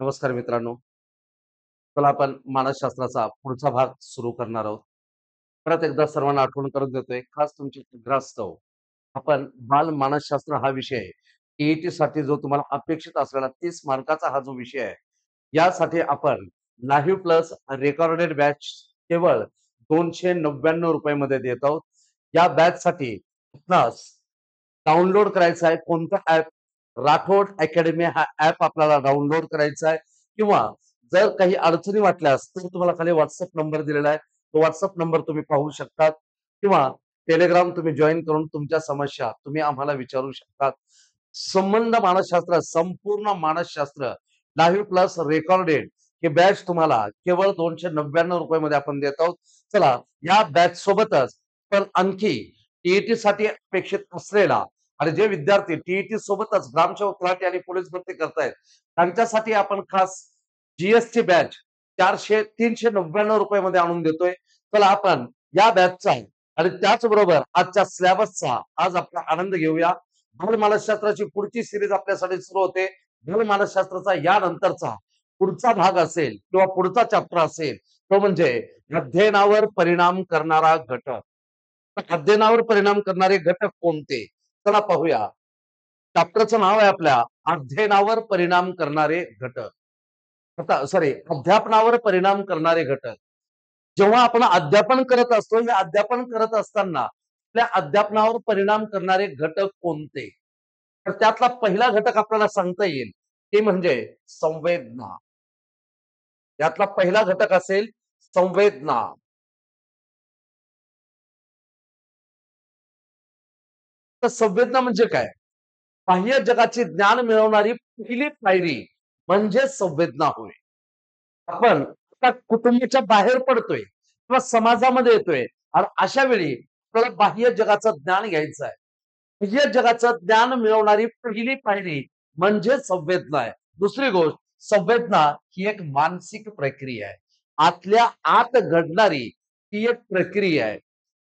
नमस्कार मित्रांनो. चला आपण मानसशास्त्राचा पुढचा भाग सुरू करणार आहोत. परत एकदा सर्वांना आठवण करून देतोय, खास तुमच्या आग्रहास्तव आपण बाल मानसशास्त्र हा विषय टी-ई-टीसाठी जो तुम्हाला अपेक्षित असलेला 30 मार्काचा हा जो विषय आहे, यासाठी आपण लाईव्ह प्लस रेकॉर्डेड बॅच केवळ ₹299 मध्ये देत आहोत. या बॅचसाठी आपणास डाउनलोड करायचा आहे. कोणता ॲप? राठोड अकॅडमी हा ॲप आपल्याला डाउनलोड करायचा आहे किंवा जर काही अडचणी वाटल्यास तर तुम्हाला खाली WhatsApp नंबर दिलेला आहे. तो WhatsApp नंबर तुम्ही पाहू शकतात किंवा Telegram तुम्ही जॉइन करून तुमच्या समस्या तुम्ही आम्हाला विचारू शकतात. संबंध मानसशास्त्र, संपूर्ण मानसशास्त्र लाईव्ह प्लस रेकॉर्डेड हे बॅच तुम्हाला केवळ ₹299 मध्ये आपण देत आहोत. चला या बॅच सोबतच पण आणखी टी-ई-टीसाठी अपेक्षित असलेला आणि जे विद्यार्थी टी-ई-टी सोबतच ग्रामसेवक, तलाठी आणि पोलीस भरती करतायत त्यांच्यासाठी आपण खास जी-एसची बॅच ₹399 मध्ये आणून देतोय. चला आपण या बॅचचा आणि त्याचबरोबर आजच्या सिलेबसचा आज आपला आनंद घेऊया. बालमानसशास्त्राची पुढची सिरीज आपल्यासाठी सुरू होते. बालमानसशास्त्राचा यानंतरचा पुढचा भाग असेल किंवा पुढचा चॅप्टर असेल तो म्हणजे अध्ययनावर परिणाम करणारा घटक. अध्ययनावर परिणाम करणारे घटक कोणते? चला पाहूया. चॅप्टरचं नाव आहे आपल्या अध्ययनावर परिणाम करणारे घटक. आता सॉरी अध्यापनावर परिणाम करणारे घटक. जेव्हा आपण अध्यापन करत असतो, हे अध्यापन करत असताना आपल्या अध्यापनावर परिणाम करणारे घटक कोणते? तर त्यातला पहिला घटक आपल्याला सांगता येईल ते म्हणजे संवेदना. यातला पहिला घटक असेल संवेदना. तर संवेदना म्हणजे काय? बाह्य जगाचे ज्ञान मिळवणारी पहिली पायरी म्हणजे संवेदना होय. आपण आता कुटुंबाच्या बाहेर पडतोय किंवा समाजामध्ये येतोय आणि अशा वेळी आपल्याला बाह्य जगाचं ज्ञान घ्यायचं आहे. बाह्य जगाचं ज्ञान मिळवणारी पहिली पायरी म्हणजे संवेदना आहे. दुसरी गोष्ट संवेदना ही एक मानसिक प्रक्रिया आहे. आतल्या आत घडणारी ही एक प्रक्रिया आहे.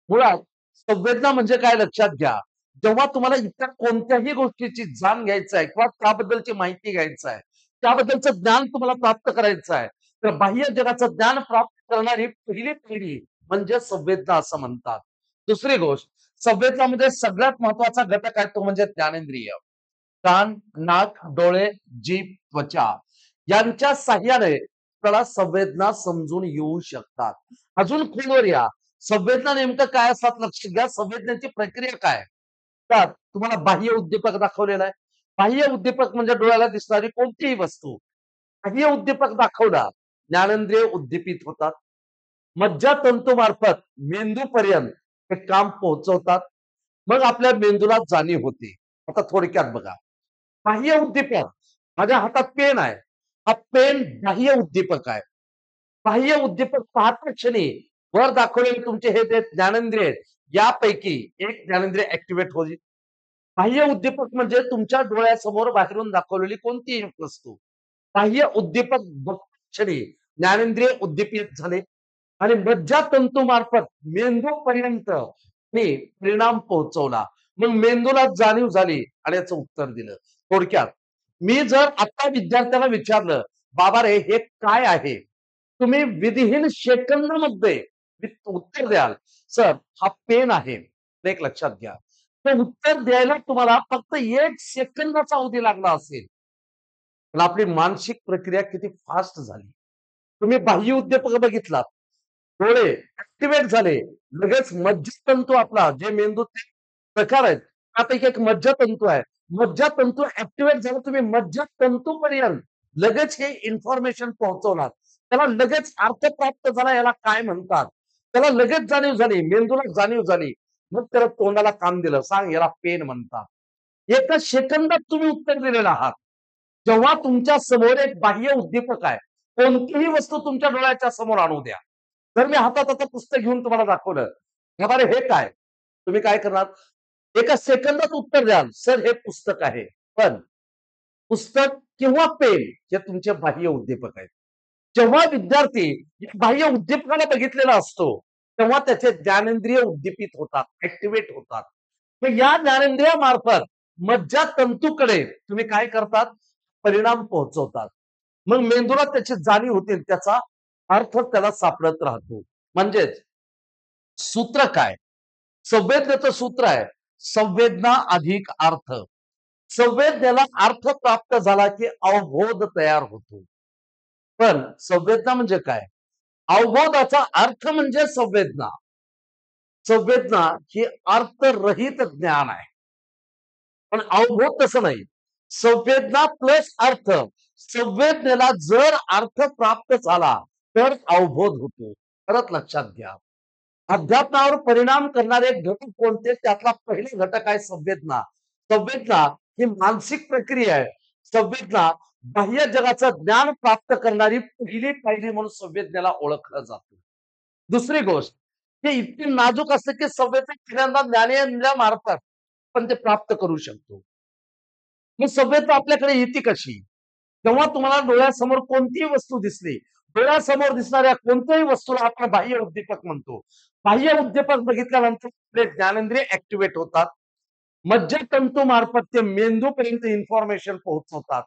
मुळात संवेदना म्हणजे काय लक्षात घ्या. जेव्हा तुम्हाला इतर कोणत्याही गोष्टीची जाण घ्यायचं आहे किंवा त्याबद्दलची माहिती घ्यायचं आहे, त्याबद्दलचं ज्ञान तुम्हाला प्राप्त करायचं आहे, तर बाह्य जगाचं ज्ञान प्राप्त करणारी पहिली पिढी म्हणजे संवेदना असं म्हणतात. दुसरी गोष्ट संवेदनामध्ये सगळ्यात महत्वाचा घटक आहे तो म्हणजे ज्ञानेंद्रिय. कान, नाक, डोळे, जीभ, त्वचा यांच्या साह्याने आपल्याला संवेदना समजून येऊ शकतात. अजून खोलवर या. संवेदना नेमकं काय असतात लक्ष घ्या. संवेदनेची प्रक्रिया काय? तर तुम्हाला बाह्य उद्दीपक दाखवलेला आहे. बाह्य उद्दीपक म्हणजे डोळ्याला दिसणारी कोणतीही वस्तू. बाह्य उद्दीपक दाखवला, ज्ञानेंद्रिय उद्दीपित होतात. मज्जातंतूमार्फत मेंदूपर्यंत हे काम पोहोचवतात. मग आपल्या मेंदूला जाणीव होते. आता थोडक्यात बघा. बाह्य उद्दीपक माझ्या हातात पेन आहे. हा पेन बाह्य उद्दीपक आहे. बाह्य उद्दीपक पाहता क्षणी वर दाखवलेले तुमचे हे जे ज्ञानेंद्रिय आहेत, यापैकी एक ज्ञानेंद्रिय ऍक्टिव्हेट होईल. बाह्य उद्दीपक म्हणजे तुमच्या डोळ्यासमोर बाहेरून दाखवलेली कोणतीही वस्तू. बाह्य उद्दीपक बघता क्षणी ज्ञानेंद्रिय उद्दीपित झाले आणि मज्जातंतूमार्फत मेंदूपर्यंत मी परिणाम पोहोचवला. मग मेंदूला जाणीव झाली आणि याचं उत्तर दिलं. थोडक्यात मी जर आता विद्यार्थ्याला विचारलं, "बाबा रे हे काय आहे?" तुम्ही विधिहीन सेकंदामध्ये उत्तर द्याल, "सर हा पेन आहे." एक लक्षात घ्या. ते उत्तर द्यायला तुम्हाला फक्त 1 सेकंदाचा अवधी लागला असेल. पण आपली मानसिक प्रक्रिया किती फास्ट झाली. तुम्ही बाह्य उद्दीपक बघितलात. डोळे ऍक्टिव्हेट झाले. लगेच मज्जातंतू आपला जे मेंदूचे प्रकार आहेत, त्यापैकी एक मज्जातंतू आहे. मज्जातंतू ऍक्टिव्हेट झालं तुम्ही मज्जातंतूपर्यंत लगेच हे इन्फॉर्मेशन पोहोचवणार. त्याला लगेच अर्थ प्राप्त झाला याला काय म्हणतात. त्याला लगेच जाणीव झाली, मेंदूला जाणीव झाली. मग त्याला तोंडाला काम दिलं. सांग याला पेन म्हणतात. एका सेकंदात तुम्ही उत्तर दिलेलं आहात. जेव्हा तुमच्या समोर एक बाह्य उद्दीपक आहे, कोणतीही वस्तू तुमच्या डोळ्याच्या समोर आणू द्या. जर मी हातात आता पुस्तक घेऊन तुम्हाला दाखवलं, "बाबा रे हे काय?" तुम्ही काय करणार? एका सेकंदात उत्तर द्याल, "सर हे पुस्तक आहे." पण पुस्तक किंवा पेन हे तुमचे बाह्य उद्दीपक आहेत. जेव्हा विद्यार्थी या बाह्य उद्दीपकाला बघितलेला असतो, तेव्हा त्याचे ज्ञानेंद्रिय उद्दीपित होतात, ऍक्टिव्हेट होतात. मग या ज्ञानेंद्रियामार्फत मज्जातंतूकडे तुम्ही काय करतात? परिणाम पोहोचवतात. मग मेंदूला त्याची जाणीव होते, त्याचा अर्थ त्याला सापडत राहतो. म्हणजेच सूत्र काय? संवेदनेचं सूत्र आहे संवेदना अधिक अर्थ. संवेदनेला अर्थ प्राप्त झाला की अवबोध तयार होतो. पण संवेदना म्हणजे काय? अवबोधाचा अर्थ म्हणजे संवेदना. संवेदना ही अर्थरहित ज्ञान आहे. पण अवबोध तसं नाही. संवेदना प्लस अर्थ. संवेदनेला जर अर्थ प्राप्त झाला तर अवबोध होतो. परत लक्षात घ्या. अध्यात्मावर परिणाम करणारे घटक कोणते? त्यातला पहिला घटक आहे संवेदना. संवेदना ही मानसिक प्रक्रिया आहे. संवेदना बाह्य जगाचं ज्ञान प्राप्त करणारी पहिली पायरी म्हणून संवेदनेला ओळखलं जातं. दुसरी गोष्ट, हे इतकी नाजूक असते की संवेदना पहिल्यांदा ज्ञानेंद्रियामार्फत पण ते प्राप्त करू शकतो. मग संवेदना आपल्याकडे येते कशी? जेव्हा तुम्हाला डोळ्यासमोर कोणतीही वस्तू दिसली, डोळ्यासमोर दिसणाऱ्या कोणत्याही वस्तूला आपण बाह्य उद्दीपक म्हणतो. बाह्य उद्दीपक बघितल्यानंतर आपले ज्ञानेंद्रिय ऍक्टिव्हेट होतात. मज्जातंतू मार्फत ते मेंदूपर्यंत इन्फॉर्मेशन पोहोचवतात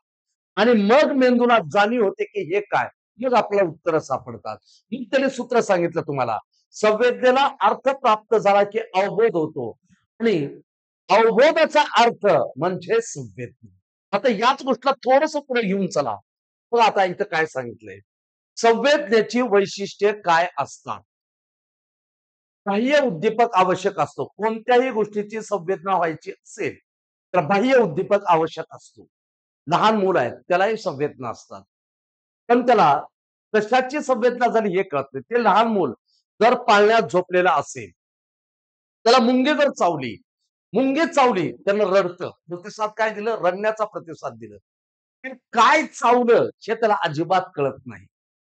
आणि मग मेंदूला जाणीव होते की हे काय. मग आपल्याला उत्तर सापडतात. मी त्याने सूत्र सांगितलं तुम्हाला. संवेदनेला अर्थ प्राप्त झाला की अवबोध होतो आणि अवबोधाचा अर्थ म्हणजे संवेदना. आता याच गोष्टीला थोडस पुढे घेऊन चला. मग आता इथं काय सांगितलंय? संवेदनेची वैशिष्ट्ये काय असतात? बाह्य उद्दीपक आवश्यक असतो. कोणत्याही गोष्टीची संवेदना व्हायची असेल तर बाह्य उद्दीपक आवश्यक असतो. लहान मूल आहे त्यालाही संवेदना असतात. पण त्याला कशाची संवेदना झाली हे कळत नाही. ते लहान मूल जर पाळण्यात झोपलेलं असेल, त्याला मुंगी जर चावली, मुंगी चावली, त्यानं रडतं. प्रतिसाद काय दिलं? रडण्याचा प्रतिसाद दिलं. ते काय चावलं हे त्याला अजिबात कळत नाही.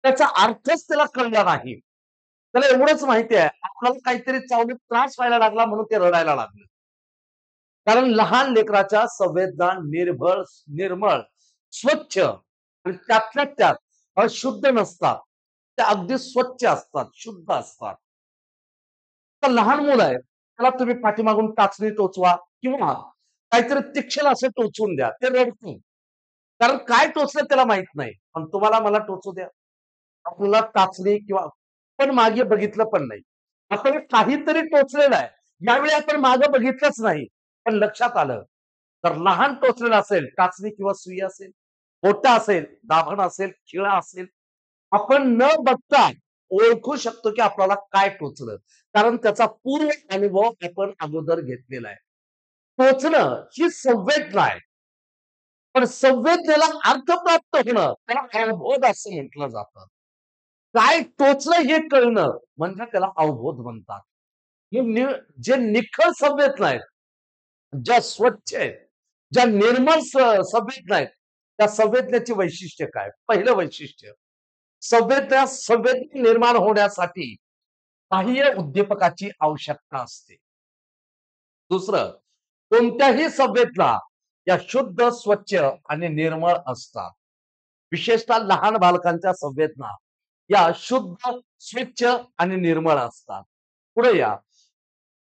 त्याचा अर्थच त्याला कळला नाही. त्याला एवढंच माहिती आहे, आपल्याला काहीतरी चावलं, त्रास व्हायला लागला म्हणून ते रडायला लागलं. कारण लहान लेकराच्या संवेदना निर्मळ, स्वच्छ आणि त्यातल्या त्यात अशुद्ध नसतात. त्या अगदी स्वच्छ असतात, शुद्ध असतात. तर लहान मुलं आहे, त्याला तुम्ही पाठीमागून टाचणी टोचवा किंवा काहीतरी तीक्ष्ण असं टोचून द्या. ते रडतं. कारण काय टोचलं त्याला माहित नाही. पण तुम्हाला मला टोचू द्या. आपल्याला टाचणी किंवा पण मागे बघितलं पण नाही. आपण काहीतरी टोचलेलं आहे. यावेळी आपण मागे बघितलंच नाही. पण लक्षात आलं. तर लहान टोचलेलं असेल, टाचणी किंवा सुई असेल, मोठा असेल, दाभण असेल, खिळा असेल, आपण न बघता ओळखू शकतो की आपल्याला काय टोचलं. कारण त्याचा पूर्व अनुभव आपण अगोदर घेतलेला आहे. टोचणं ही संवेदना आहे. पण संवेदनेला अर्थ प्राप्त होणं त्याला अवबोध असं म्हटलं जातं. काय टोचलं हे कळणं म्हणजे त्याला अवबोध म्हणतात. जे निखळ संवेदना आहेत, ज्या स्वच्छ आहेत, ज्या निर्मळ संवेदना आहेत, त्या संवेदनेची वैशिष्ट्य काय? पहिलं वैशिष्ट्य, संवेदना निर्माण होण्यासाठी बाह्य उद्दीपकाची आवश्यकता असते. दुसरं, कोणत्याही संवेदना या शुद्ध, स्वच्छ आणि निर्मळ असतात. विशेषतः लहान बालकांच्या संवेदना या शुद्ध, स्वच्छ आणि निर्मळ असतात. पुढे या.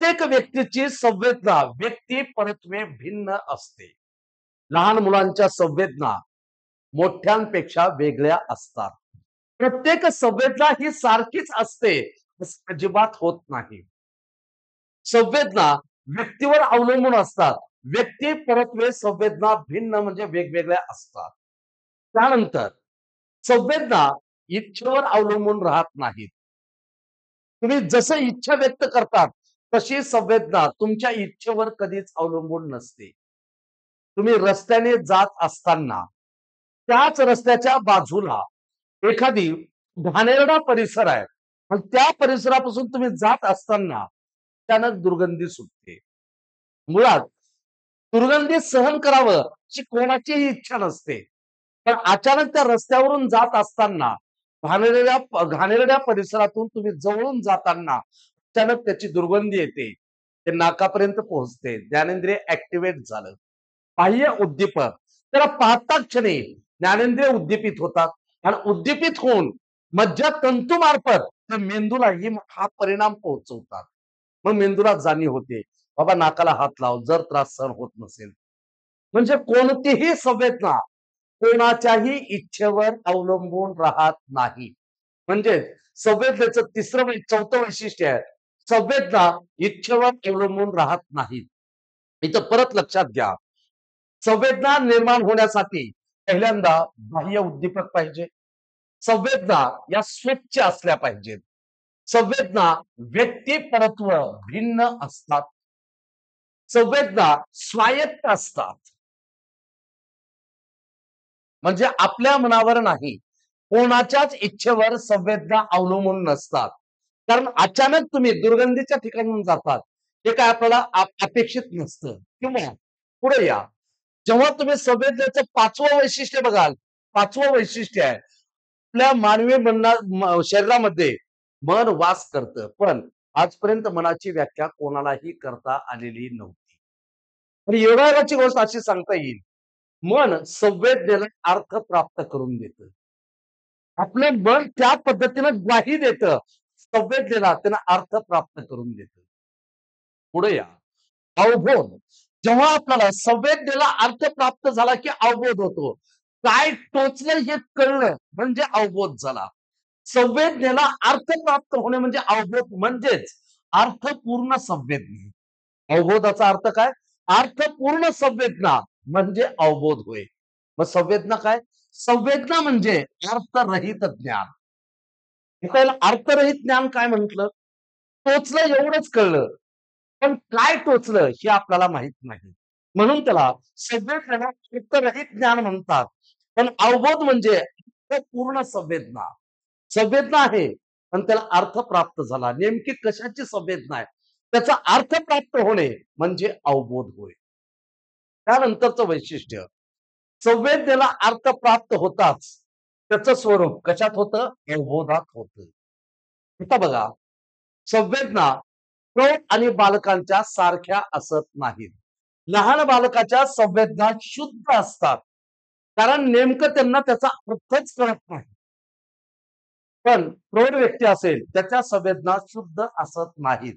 प्रत्येक व्यक्तीची संवेदना व्यक्ती परत्वे भिन्न असते. लहान मुलांच्या संवेदना मोठ्यांपेक्षा वेगळ्या असतात. प्रत्येक संवेदना ही सारखीच असते असं अजिबात होत नाही. संवेदना व्यक्तीवर अवलंबून असतात. व्यक्ती परत्वे संवेदना भिन्न म्हणजे वेगवेगळ्या असतात. त्यानंतर संवेदना इच्छेवर अवलंबून राहत नाहीत. तुम्ही जसं इच्छा व्यक्त करतात तशी संवेदना तुमच्या इच्छेवर कधीच अवलंबून नसते. तुम्ही रस्त्याने जात असताना त्याच रस्त्याच्या बाजूला एखादी घाणेरडा परिसर आहे आणि त्या परिसरापासून तुम्ही जात असताना अचानक दुर्गंधी सुटते. मुळात दुर्गंधी सहन करावं अशी कोणाचीही इच्छा नसते. पण अचानक त्या रस्त्यावरून जात असताना घाणेरड्या परिसरातून तुम्ही जवळून जाताना अचानक त्याची दुर्गंधी येते. ते नाकापर्यंत पोहोचते. ज्ञानेंद्रिय ऍक्टिव्हेट झालं. बाह्य उद्दीपक त्याला पाहता क्षणी ज्ञानेंद्रिय उद्दीपित होतात आणि उद्दीपित होऊन मज्जातंतूमार्फत त्या मेंदूलाही हा परिणाम पोहोचवतात. मग मेंदूला जाणीव होते, बाबा नाकाला हात लाव जर त्रास सहन होत नसेल. म्हणजे कोणतीही संवेदना कोणाच्याही इच्छेवर अवलंबून राहत नाही. म्हणजे संवेदनेचं चौथं वैशिष्ट्य आहे, संवेदना इच्छेवर अवलंबून राहत नाहीत. इथं परत लक्षात घ्या, संवेदना निर्माण होण्यासाठी पहिल्यांदा बाह्य उद्दीपक पाहिजे. संवेदना या स्वच्छ असल्या पाहिजेत. संवेदना व्यक्तिपरत्व भिन्न असतात. संवेदना स्वायत्त असतात. म्हणजे आपल्या मनावर नाही, कोणाच्याच इच्छेवर संवेदना अवलंबून नसतात. कारण अचानक तुम्ही दुर्गंधीच्या ठिकाणी जातात, हे काय आपल्याला अपेक्षित नसतं. किंवा पुढे या, जेव्हा तुम्ही संवेदनेचं 5वं वैशिष्ट्य बघाल, 5वं वैशिष्ट्य आहे, आपल्या मानवी शरीरामध्ये मन वास करतं, पण आजपर्यंत मनाची व्याख्या कोणालाही करता आलेली नव्हती. आणि योगायोगाची गोष्ट अशी सांगता येईल, मन संवेदनेला अर्थ प्राप्त करून देतं. आपलं मन त्या पद्धतीनं ग्वाही देतं, संवेदनेला त्यांना अर्थ प्राप्त करून देतं. पुढे या, अवबोध. जेव्हा आपल्याला संवेदनेला अर्थ प्राप्त झाला की अवबोध होतो. काय टोचलं हे कळलं म्हणजे अवबोध झाला. संवेदनेला अर्थ प्राप्त होणे म्हणजे अवबोध, म्हणजेच अर्थपूर्ण संवेदना. अवबोधाचा अर्थ काय? अर्थपूर्ण संवेदना म्हणजे अवबोध होय. मग संवेदना काय? संवेदना म्हणजे अर्थरहित ज्ञान. त्याला अर्थरहित ज्ञान काय म्हटलं? टोचलं एवढंच कळलं, पण काय टोचलं हे आपल्याला माहित नाही. म्हणून त्याला संवेदनेला अर्थरहित ज्ञान म्हणतात. पण अवबोध म्हणजे पूर्ण संवेदना. संवेदना आहे, पण त्याला अर्थ प्राप्त झाला. नेमकी कशाची संवेदना आहे? त्याचा अर्थ प्राप्त होणे म्हणजे अवबोध होय. त्यानंतरचं वैशिष्ट्य, संवेदनेला अर्थ प्राप्त होताच त्याचं स्वरूप कशात होतं? अवबोधात होतं. आता बघा, संवेदना प्रौढ आणि बालकांच्या सारख्या असत नाहीत. लहान बालकाच्या संवेदना शुद्ध असतात, कारण नेमकं त्यांना त्याचा अर्थच कळत नाही. पण प्रौढ व्यक्ती असेल, त्याच्या संवेदना शुद्ध असत नाहीत.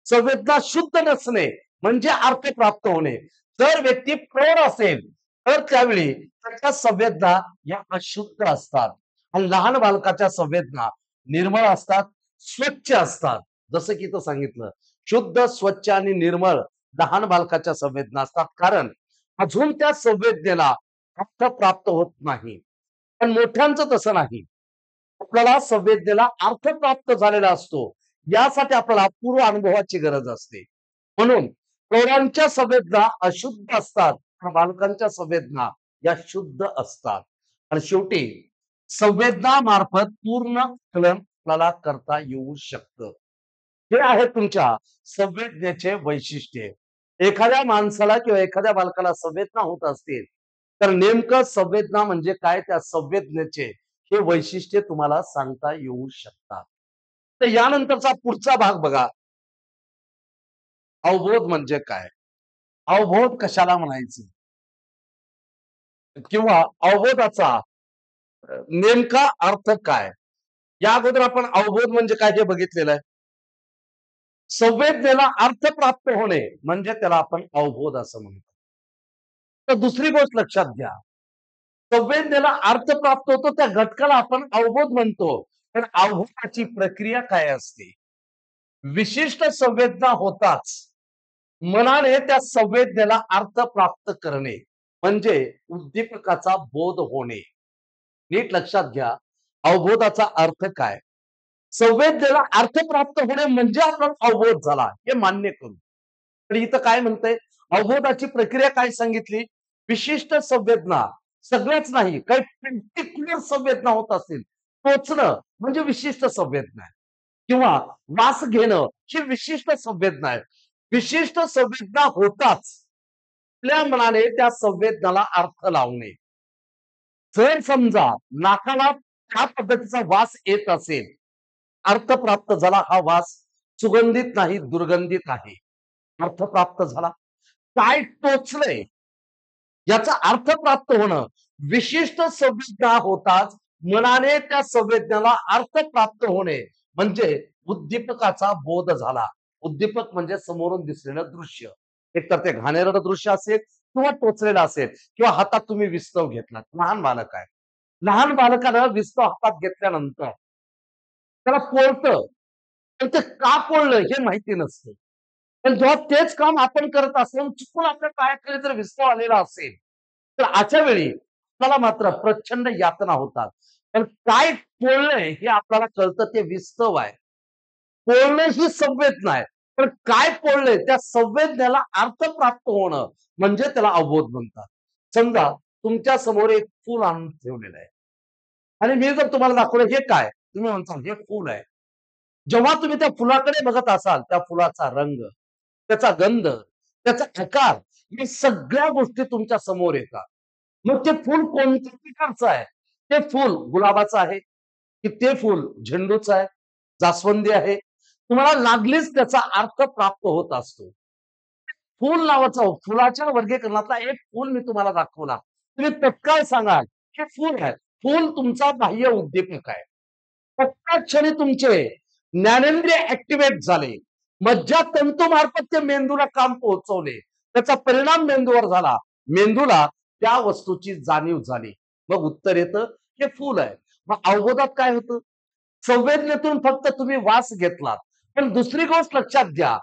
संवेदना शुद्ध नसणे म्हणजे अर्थ प्राप्त होणे. जर व्यक्ती प्रौढ असेल, तर त्यावेळी त्याच्या संवेदना या अशुद्ध असतात. आणि लहान बालकाच्या संवेदना निर्मळ असतात, स्वच्छ असतात. जसं की इथं सांगितलं, शुद्ध, स्वच्छ आणि निर्मळ लहान बालकाच्या संवेदना असतात, कारण अजून त्या संवेदनेला अर्थ प्राप्त होत नाही. पण मोठ्यांचं तसं नाही. आपल्याला संवेदनेला अर्थ प्राप्त झालेला असतो. यासाठी आपल्याला पूर्व अनुभवाची गरज असते. म्हणून प्रौढांच्या संवेदना अशुद्ध असतात, बालकांच्या संवेदना या शुद्ध असतात. आणि शेवटी संवेदना मार्फत पूर्ण कलन आपल्याला करता येऊ शकतं. हे आहे तुमच्या संवेदनेचे वैशिष्ट्य. एखाद्या माणसाला किंवा एखाद्या बालकाला संवेदना होत असतील, तर नेमकं संवेदना म्हणजे काय, त्या संवेदनेचे हे वैशिष्ट्य तुम्हाला सांगता येऊ शकतात. तर यानंतरचा पुढचा भाग बघा, अवबोध म्हणजे काय? अवबोध कशाला म्हणायचं? किंवा अवबोधाचा नेमका अर्थ काय? या अगोदर आपण अवबोध म्हणजे काय हे बघितलेलं आहे. संवेदनेला अर्थ प्राप्त होणे म्हणजे त्याला आपण अवबोध असं म्हणतो. तर दुसरी गोष्ट लक्षात घ्या, संवेदनेला अर्थ प्राप्त होतो त्या घटकाला आपण अवबोध म्हणतो. पण अवबोधाची प्रक्रिया काय असते? विशिष्ट संवेदना होताच मनाने त्या संवेदनेला अर्थ प्राप्त करणे म्हणजे उद्दीपकाचा बोध होणे. नीट लक्षात घ्या, अवबोधाचा अर्थ काय? संवेदनेला अर्थ प्राप्त होणे म्हणजे आपला अवबोध झाला, हे मान्य करू. तर इथं काय म्हणतंय, अवबोधाची प्रक्रिया काय सांगितली? विशिष्ट संवेदना, सगळ्याच नाही, काही पर्टिक्युलर संवेदना होत असतील, टोचणं म्हणजे विशिष्ट संवेदना आहे. किंवा वास घेणं ही विशिष्ट संवेदना आहे. विशिष्ट संवेदना होताच आपल्या मनाने त्या संवेदनाला अर्थ लावणे. जर समजा नाकाला त्या पद्धतीचा वास येत असेल, अर्थ प्राप्त झाला, हा वास सुगंधित नाही, दुर्गंधित आहे. अर्थ प्राप्त झाला. काय टोचलंय याचा अर्थ प्राप्त होणं, विशिष्ट संवेदना होताच मनाने त्या संवेदनेला अर्थ प्राप्त होणे म्हणजे उद्दीपकाचा बोध झाला. उद्दीपक म्हणजे समोरून दिसलेलं दृश्य. एकतर ते घाणेरडं दृश्य असेल किंवा टोचलेला असेल किंवा हातात तुम्ही विस्तव घेतला, लहान बालक आहे. लहान बालकानं विस्तव हातात घेतल्यानंतर त्याला पोळतं. पण ते का पोळलं हे माहिती नसतं. पण जेव्हा तेच काम आपण करत असतो चुकून आपल्या पायाखाली जर विस्तव आलेला असेल, तर अशा वेळी आपल्याला मात्र प्रचंड यातना होतात. पण काय पोळलंय हे आपल्याला कळतं ते विस्तव आहे. पोळणं ही संवेदना आहे. पण काय पोळलंय त्या संवेदनेला अर्थ प्राप्त होणं म्हणजे त्याला अवबोध म्हणतात. समजा तुमच्या समोर एक फूल आणून ठेवलेलं आहे आणि मी जर तुम्हाला दाखवलं हे काय? तुम्ही म्हणसाल हे फूल आहे. जेव्हा तुम्ही त्या फुलाकडे बघत असाल, त्या फुलाचा रंग, त्याचा गंध, त्याचा आकार या सगळ्या गोष्टी तुमच्या समोर येतात. मग ते फूल कोणत्या प्रकारचं आहे? ते फूल गुलाबाचं आहे, की ते फूल झेंडूचं आहे, जास्वंदी आहे. तुम्हाला लागलीच त्याचा अर्थ प्राप्त होत असतो. फूल नावाचा फुलाच्या वर्गीकरणातला एक फूल मी तुम्हाला दाखवला. तुम्ही तत्काळ सांगाल, हे फूल आहे. फूल तुमचा बाह्य उद्दीपक आहे. तत्काळ क्षणी तुमचे ज्ञानेंद्रिय ऍक्टिव्हेट झाले. मज्जातंतूमार्फत ते मेंदूला काम पोहोचवले. त्याचा परिणाम मेंदूवर झाला. मेंदूला त्या वस्तूची जाणीव झाली. मग उत्तर येतं, हे फूल आहे. मग अवबोधात काय होतं? संवेदनेतून फक्त तुम्ही वास घेतलात. पण दुसरी गोष्ट लक्षात घ्या,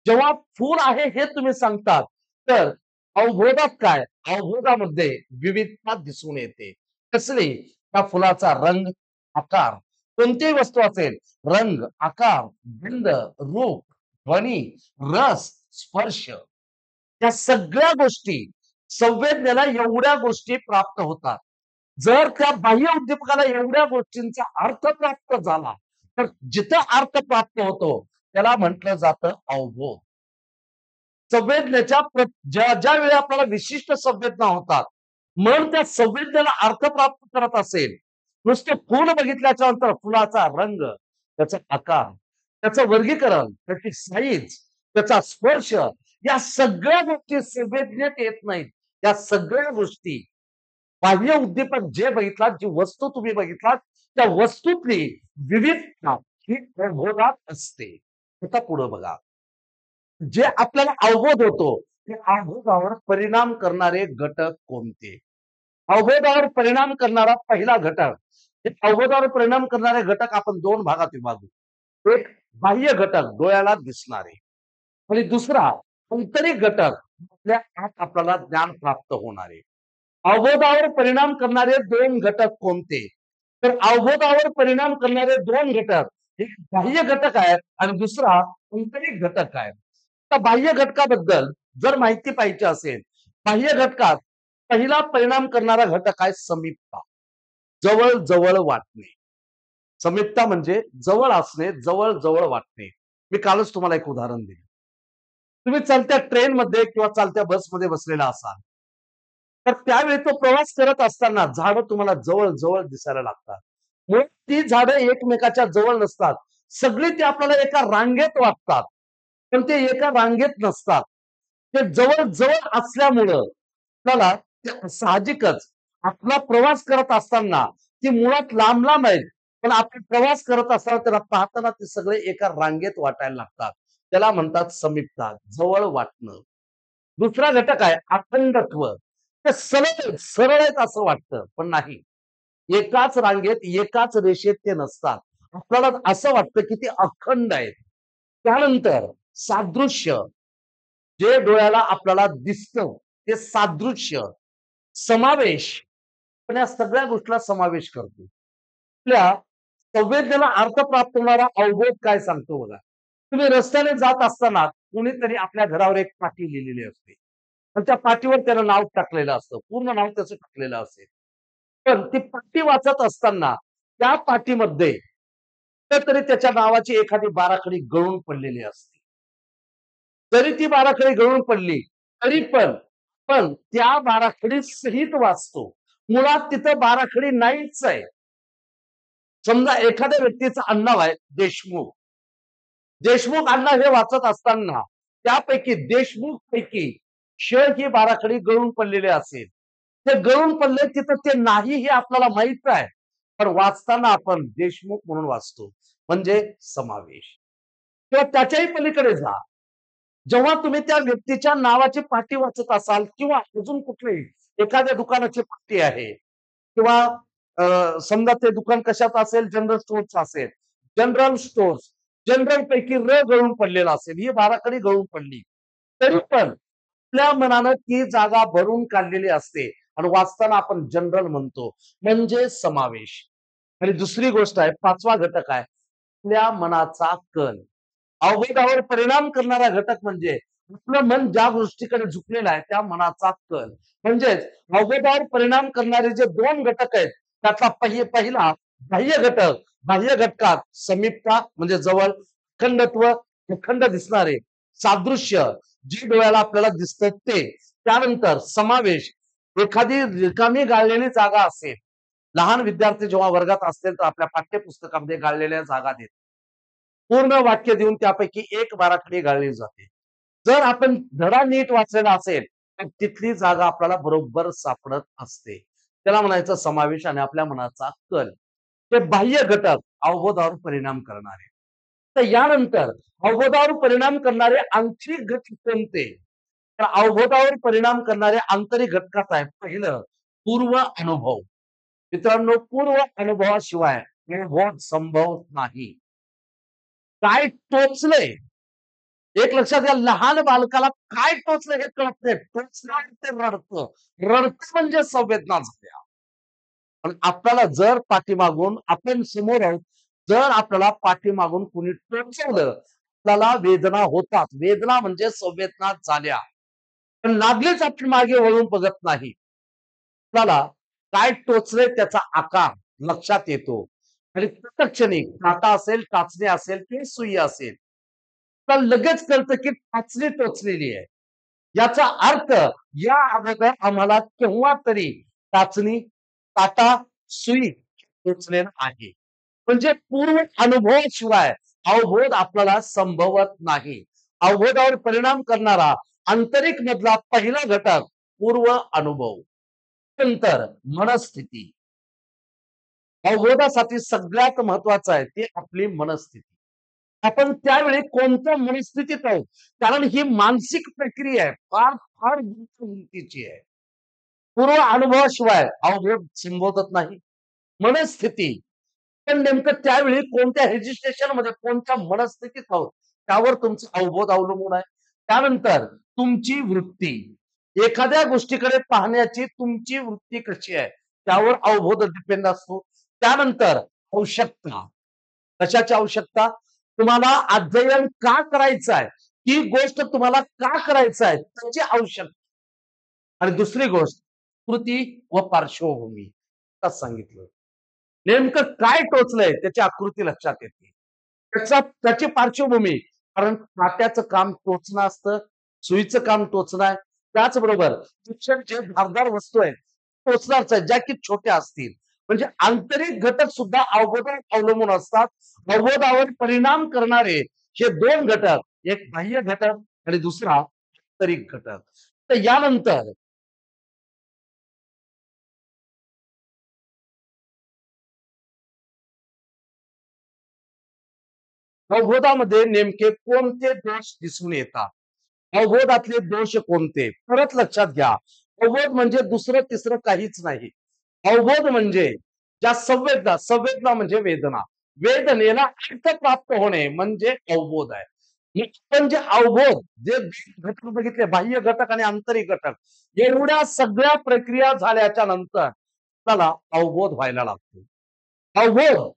जेव्हा फूल आहे हे तुम्ही सांगतात, तर अवबोधात काय? अवबोधामध्ये विविधता दिसून येते. कसली? त्या फुलाचा रंग, आकार, कोणतीही वस्तू असेल, रंग, आकार, गंध, रूप, ध्वनी, रस, स्पर्श या सगळ्या गोष्टी संवेदनेला एवढ्या गोष्टी प्राप्त होतात. जर त्या बाह्य उद्दीपकाला एवढ्या गोष्टींचा अर्थ प्राप्त झाला, तर जिथं अर्थ प्राप्त होतो त्याला म्हटलं जातं अवबोध. संवेदनेच्या ज्या ज्या वेळी आपल्याला विशिष्ट संवेदना होतात, मन त्या संवेदनेला अर्थ प्राप्त करत असेल, नुसते फूल बघितल्याच्या नंतर फुलाचा रंग, त्याचा आकार, त्याचं वर्गीकरण, त्याची साईज, त्याचा स्पर्श या सगळ्या गोष्टी संवेदनेत येत नाहीत. या सगळ्या गोष्टी बाह्य उद्दीपक जे बघितलात, जी वस्तू तुम्ही बघितलात, त्या वस्तूतली विविधता ही अवबोधात असते. आता पुढे बघा. जे आपल्याला अवबोध होतो, ते अवबोधावर परिणाम करणारे घटक कोणते? अवबोधावर परिणाम करणारा पहिला घटक, हे अवबोधावर परिणाम करणारे घटक आपण दोन भागात विभागू. एक बाह्य घटक डोळ्याला दिसणारे आणि दुसरा आंतरिक घटक आपल्या आत आपल्याला ज्ञान प्राप्त होणारे. अवबोधावर परिणाम करणारे दोन घटक कोणते? तर अवबोधावर परिणाम करणारे दोन घटक, एक बाह्य घटक आहे आणि दुसरा आंतरिक घटक आहे. आता बाह्य घटकाबद्दल जर माहिती पाहिजे असेल, बाह्य घटकात पहिला परिणाम करणारा घटक आहे समीपता, जवळ जवळ वाटणे. समीपता म्हणजे जवळ असणे, जवळ जवळ वाटणे. मी कालच तुम्हाला एक उदाहरण दिलं. तुम्ही चालत्या ट्रेनमध्ये किंवा चालत्या बसमध्ये बसलेला असाल, तर त्यावेळी तो प्रवास करत असताना झाडं तुम्हाला जवळ जवळ दिसायला लागतात. मग ती झाडं एकमेकाच्या जवळ नसतात. सगळी ती आपल्याला एका रांगेत वाटतात. पण ते एका रांगेत नसतात. ते जवळ जवळ असल्यामुळं आपल्याला साहजिकच आपला प्रवास करत असताना ती मुळात लांब लांब आहेत. पण आपण प्रवास करत असताना त्याला पाहताना ते सगळे एका रांगेत वाटायला लागतात. त्याला म्हणतात समीपता, जवळ वाटणं. दुसरा घटक आहे अखंडत्व. ते सरळ सरळ आहेत असं वाटतं, पण नाही. एकाच रांगेत, एकाच रेषेत ते नसतात. आपल्याला असं वाटतं की ते अखंड आहेत. त्यानंतर सादृश्य, जे डोळ्याला आपल्याला दिसतं ते सादृश्य, समावेश, पण या सगळ्या गोष्टीला समावेश करतो. आपल्या संवेदनेला अर्थ प्राप्त होणारा अवबोध काय सांगतो बघा. तुम्ही रस्त्याने जात असताना कुणीतरी आपल्या घरावर एक पाटी लिहिलेली असते. आणि त्या पाटीवर त्यानं नाव टाकलेलं असतं. पूर्ण नाव त्याचं टाकलेलं असेल. पण ती पाटी वाचत असताना त्या पाटीमध्ये कुठेतरी त्याच्या नावाची एखादी बाराखडी गळून पडलेली असते. जरी ती बाराखडी गळून पडली, तरी पण पण त्या बाराखडी सहित वाचतो. मुळात तिथं बाराखडी नाहीच आहे. समजा एखाद्या व्यक्तीचं आडनाव आहे देशमुख. देशमुख आडनाव हे वाचत असताना त्यापैकी देशमुख पैकी श ही बाराखडी गळून पडलेली असेल. ते गळून पडले तिथं ते नाही हे आपल्याला माहित आहे. पण वाचताना आपण देशमुख म्हणून वाचतो. म्हणजे समावेश. किंवा त्याच्याही पलीकडे जा. जेव्हा तुम्ही त्या व्यक्तीच्या नावाची पाटी वाचत असाल किंवा अजून कुठलीही एखाद्या दुकानाची पाटी आहे किंवा समजा ते दुकान कशात असेल, जनरल स्टोअरचं असेल. जनरल स्टोअर्स, जनरल पैकी र गळून पडलेला असेल, ही बाराखडी गळून पडली. तरी पण आपल्या मनानं ती जागा भरून काढलेली असते आणि वाचताना आपण जनरल म्हणतो. म्हणजे समावेश. आणि दुसरी गोष्ट आहे, 5वा घटक आहे, आपल्या मनाचा कल. अवघडावर परिणाम करणारा घटक म्हणजे आपलं मन ज्या गोष्टीकडे झुकलेलं आहे त्या मनाचा कल. म्हणजेच अवघडावर परिणाम करणारे जे 2 घटक आहेत, त्यातला पहिला बाह्य घटक. बाह्य घटकात समीपता म्हणजे जवळ, अखंडत्व, अखंड दिसणारे, सादृश्य जे डोळ्याला आपल्याला दिसतं ते. त्यानंतर समावेश, एखादी रिकामी गाळलेली जागा असेल. लहान विद्यार्थी जेव्हा वर्गात असतील तर आपल्या पाठ्यपुस्तकामध्ये गाळलेल्या जागा देतात. पूर्ण वाक्य देऊन त्यापैकी एक बाराखडी गाळली जाते. जर आपण धडा नीट वाचलेला असेल तर तिथली जागा आपल्याला बरोबर सापडत असते. त्याला म्हणायचं समावेश आणि आपल्या मनाचा कल. ते बाह्य घटक अवबोधावर परिणाम करणारे. तर यानंतर अवबोधावर परिणाम करणारे आंतरिक घटक कोणते? तर अवबोधावर परिणाम करणारे आंतरिक घटकात आहे पहिलं पूर्व अनुभव. मित्रांनो, पूर्व अनुभवाशिवाय अवबोध संभव नाही. काय टोचलंय? एक लक्षात घ्या, लहान बालकाला काय टोचलं हे कळत नाही. टोचल्यावर ते रडतं. रडतं म्हणजे संवेदना झाल्या. पण आपल्याला जर पाठीमागून आपण समोर आहोत, जर आपल्याला पाठीमागून कुणी टोचवलं, आपल्याला वेदना होतात. वेदना म्हणजे संवेदना झाल्या. पण लागलीच आपण मागे वळून बघत नाही. आपल्याला काय टोचलंय त्याचा आकार लक्षात येतो. आणि तत्क्षणी काटा असेल, टाचणी असेल किंवा सुई असेल, तर लगेच कळतं की टाचणी टोचलेली आहे. याचा अर्थ या अगोदर आम्हाला केव्हा तरी टाचणी, काटा, सुई टोचलेला आहे. म्हणजे पूर्व अनुभवाशिवाय अवबोध आपल्याला संभवत नाही. अवबोधावर परिणाम करणारा आंतरिक मधला पहिला घटक पूर्व अनुभव. नंतर मनस्थिती. अवबोधासाठी सगळ्यात महत्वाचं आहे ती आपली मनस्थिती. आपण त्यावेळी कोणत्या मनस्थितीत आहोत, कारण ही मानसिक प्रक्रिया आहे. फार फार गुंतागुंतीची आहे. पूर्व अनुभवाशिवाय अवबोध संबोधत नाही. मनस्थिती, पण नेमकं त्यावेळी कोणत्या हेजिटेशन मध्ये कोणत्या मनस्थितीत आहोत त्यावर तुमचा अवबोध अवलंबून आहे. त्यानंतर तुमची वृत्ती, एखाद्या गोष्टीकडे पाहण्याची तुमची वृत्ती कशी आहे त्यावर अवबोध डिपेंड असतो. त्यानंतर आवश्यकता, कशाची आवश्यकता? तुम्हाला अध्ययन का करायचं आहे, ही गोष्ट तुम्हाला का करायचं आहे त्याची आवश्यकता. आणि दुसरी गोष्ट कृती व पार्श्वभूमी. आत्ताच सांगितलं. नेमकं काय टोचलंय त्याची आकृती लक्षात येते. त्याची पार्श्वभूमी, कारण काट्याचं काम टोचणं असतं, सुईचं काम टोचणं आहे. त्याचबरोबर शिक्षण जे धारदार वस्तू आहेत टोचणारच आहेत, ज्या की छोट्या असतील. म्हणजे आंतरिक घटक सुद्धा अवबोधावर अवलंबून असतात. अवबोधावर परिणाम करणारे हे 2 घटक, एक बाह्य घटक आणि दुसरा आंतरिक घटक. तर यानंतर अवबोधामध्ये नेमके कोणते दोष दिसून येतात? अवबोधातले दोष कोणते? परत लक्षात घ्या. अवबोध म्हणजे दुसरं तिसरं काहीच नाही. अवबोध म्हणजे ज्या संवेदना, संवेदना म्हणजे वेदना. वेदनेला अर्थ प्राप्त होणे म्हणजे अवबोध आहे. मग आपण जे अवबोध, जे घटक बघितले, बाह्य घटक आणि आंतरिक घटक, एवढ्या सगळ्या प्रक्रिया झाल्याच्या नंतर आपल्याला अवबोध व्हायला लागतो. अवबोध,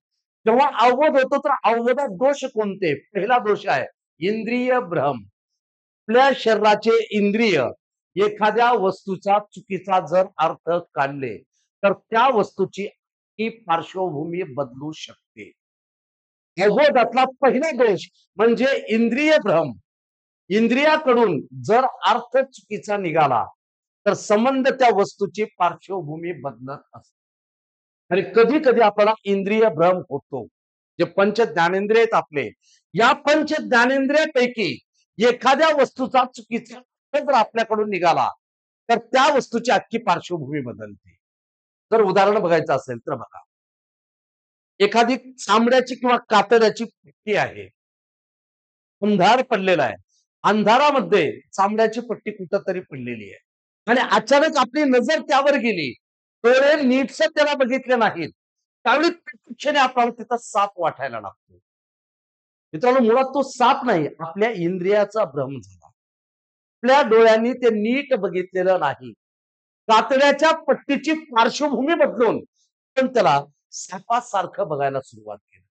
जेव्हा अवबोध होतो तर अवबोधात दोष कोणते? पहिला दोष आहे इंद्रिय भ्रम. आपल्या शरीराचे इंद्रिय एखाद्या वस्तूचा चुकीचा जर अर्थ काढले तर त्या वस्तूची ही पार्श्वभूमी बदलू शकते. अवबोधातला पहिला दोष म्हणजे इंद्रिय भ्रम. इंद्रियाकडून जर अर्थ चुकीचा निघाला तर संबंध त्या वस्तूची पार्श्वभूमी बदलत असते. आणि कधी कधी आपल्याला इंद्रिय भ्रम होतो. जे पंच ज्ञानेंद्रिय आहेत आपले, या पंच ज्ञानेंद्रियापैकी एखाद्या वस्तूचा चुकीचा अर्थ जर आपल्याकडून निघाला तर त्या वस्तूची अख्खी पार्श्वभूमी बदलते. जर उदाहरण बघायचं असेल तर बघा, एखादी चामड्याची किंवा कातड्याची पेटी आहे, अंधार पडलेला आहे. अंधारामध्ये चामड्याची पट्टी कुठंतरी पडलेली आहे आणि अचानक आपली नजर त्यावर गेली. डोळे नीटसं त्याला बघितले नाहीत. त्यावेळी क्षणी आपल्याला तिथं साप वाटायला लागतो. मित्रांनो, मुळात तो साप नाही, आपल्या इंद्रियाचा भ्रम झाला. आपल्या डोळ्यांनी ते नीट बघितलेलं नाही. कातड्याच्या पट्टीची पार्श्वभूमी बदलून पण त्याला सापासारखं बघायला सुरुवात केली.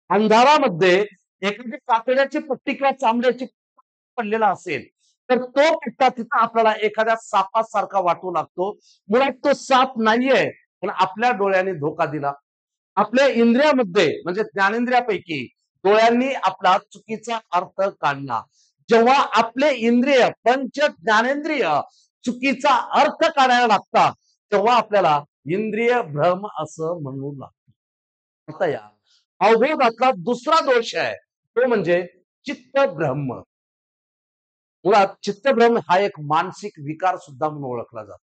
अंधारामध्ये एखादी कातड्याची पट्टी किंवा चामड्याची पडलेला असेल, तर तो पट्टा तिथं आपल्याला एखाद्या सापासारखा वाटू लागतो. मुळात तो साप नाहीये, पण आपल्या डोळ्यांनी धोका दिला. आपल्या इंद्रियामध्ये म्हणजे ज्ञानेंद्रियापैकी डोळ्यांनी आपला चुकीचा अर्थ काढला. जेव्हा आपले इंद्रिय पंच ज्ञानेंद्रिय चुकीचा अर्थ काढायला लागतात, तेव्हा आपल्याला इंद्रिय भ्रम असं म्हणू लागतं. आता या अवबोधातला दुसरा दोष आहे, तो म्हणजे चित्तभ्रम. मुळात चित्तभ्रम हा एक मानसिक विकार सुद्धा म्हणून ओळखला जातो.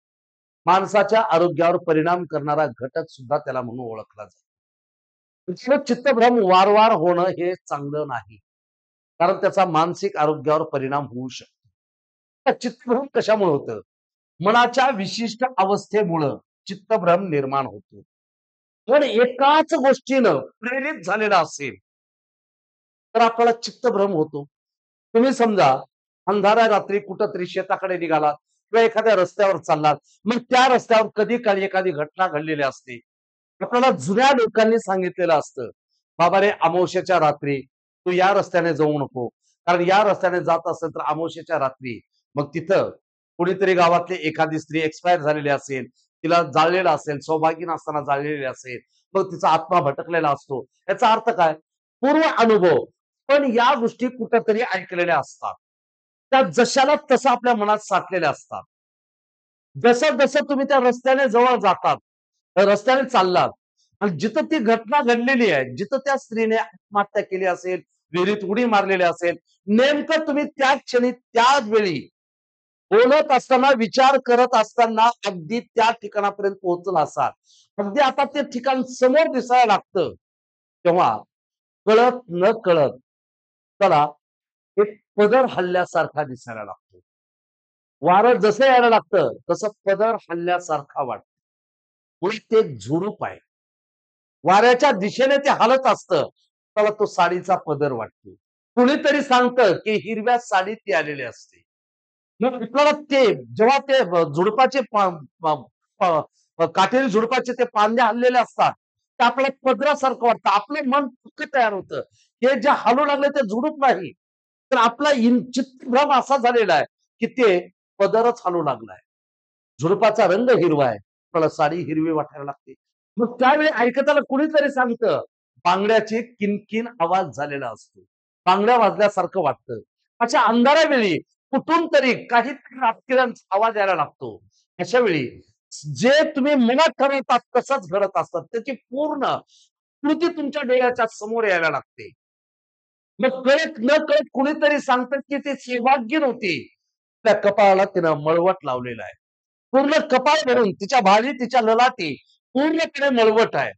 माणसाच्या आरोग्यावर परिणाम करणारा घटक सुद्धा त्याला म्हणून ओळखला जातो. चित्तभ्रम वारंवार होणं हे चांगलं नाही, कारण त्याचा मानसिक आरोग्यावर परिणाम होऊ शकतो. चित्तभ्रम कशामुळे होतं? मनाच्या विशिष्ट अवस्थेमुळं चित्तभ्रम निर्माण होतो. पण एकाच गोष्टीनं प्रेरित झालेला असेल तर आपल्याला चित्तभ्रम होतो. तुम्ही समजा अंधाऱ्या रात्री कुठंतरी शेताकडे निघालात किंवा एखाद्या रस्त्यावर चाललात, मग त्या रस्त्यावर कधी काळी एखादी घटना घडलेली असते. आपल्याला जुन्या लोकांनी सांगितलेलं असतं, बाबा रे, अमावस्येच्या रात्री तू या रस्त्याने जाऊ नको, कारण या रस्त्याने जात असेल तर अमावस्येच्या रात्री मग तिथं कुणीतरी गावातली एखादी स्त्री एक्सपायर झालेली असेल, तिला जाळलेलं असेल, सौभागी नसताना जाळलेली असेल, मग तिचा आत्मा भटकलेला असतो. याचा अर्थ काय? पूर्व अनुभव. पण या गोष्टी कुठंतरी ऐकलेल्या असतात, त्या जशाला तसं आपल्या मनात साठलेल्या असतात. जसं जसं तुम्ही त्या रस्त्याने जवळ जातात, रस्त्याने चाललात आणि जिथं ती घटना घडलेली आहे, जिथं त्या स्त्रीने आत्महत्या केली असेल, विहिरीत उडी मारलेली असेल, नेमकं तुम्ही त्या क्षणी त्याच वेळी बोलत असताना, विचार करत असताना अगदी त्या ठिकाणापर्यंत पोहोचला असाल, अगदी आता ते ठिकाण समोर दिसायला लागतं, तेव्हा कळत न कळत त्याला एक पदर हल्ल्यासारखा दिसायला लागतो. वारं जसं यायला लागतं तसं पदर हल्ल्यासारखा वाटतो. पुढे ते एक झुडूप आहे. वाऱ्याच्या दिशेने ते हलत असतं, त्याला तो साडीचा पदर वाटतो. कुणीतरी सांगतं की हिरव्या साडीत ती आलेली असते. मग आपल्याला ते जेव्हा ते झुडपाचे काटेरी झुडपाचे ते फांदे हललेले असतात, ते आपल्याला पदरासारखं वाटतं. आपलं मन पक्क तयार होतं. हे जे हलू लागले ते झुडूप नाही, तर आपला चित्तभ्रम असा झालेला आहे की ते पदरच हलू लागलाय. झुडपाचा रंग हिरवा आहे, मला साडी हिरवी वाटायला लागते. मग त्यावेळी ऐकताना कुणीतरी सांगतं, बांगड्याचे किणकिण आवाज झालेला असतो. बांगड्या वाजल्यासारखं वाटतं. अशा अंधाऱ्या वेळी कुठून तरी काहीतरी रातकिऱ्यांचा आवाज यायला लागतो. अशा वेळी जे तुम्ही मनात ठरवतात तसंच घडत असतात. त्याची पूर्ण कृती तुमच्या डोळ्याच्या समोर यायला लागते. मग कळत न कळत कुणीतरी सांगतात की ती सौभाग्यवती होती. त्या कपाळाला तिनं मळवट लावलेला आहे. पूर्ण कपाळ भरून तिच्या भाली, तिच्या ललाटी पूर्णपणे मळवट आहे.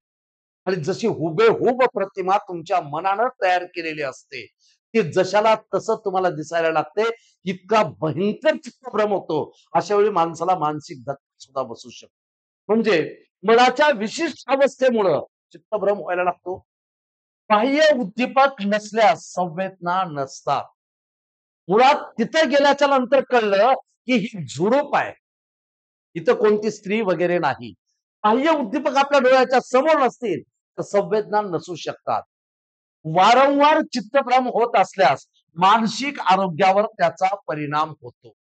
आणि जशी हुबेहूब प्रतिमा तुमच्या मनानं तयार केलेली असते, ती जशाला तसं तुम्हाला दिसायला लागते. इतका भयंकर चित्तभ्रम होतो. अशा वेळी माणसाला मानसिक धक्का सुद्धा बसू शकतो. म्हणजे मनाच्या विशिष्ट अवस्थेमुळं चित्तभ्रम व्हायला लागतो. बाह्य उद्दीपक नसल्यास संवेदना नसतात. मुळात तिथे गेल्याच्या नंतर कळलं की ही झुडूप आहे. इथं कोणती स्त्री वगैरे नाही. बाह्य उद्दीपक आपल्या डोळ्याच्या समोर नसतील तर संवेदना नसू शकतात. वारंवार चित्तभ्रम होत असल्यास मानसिक आरोग्यावर त्याचा परिणाम होतो.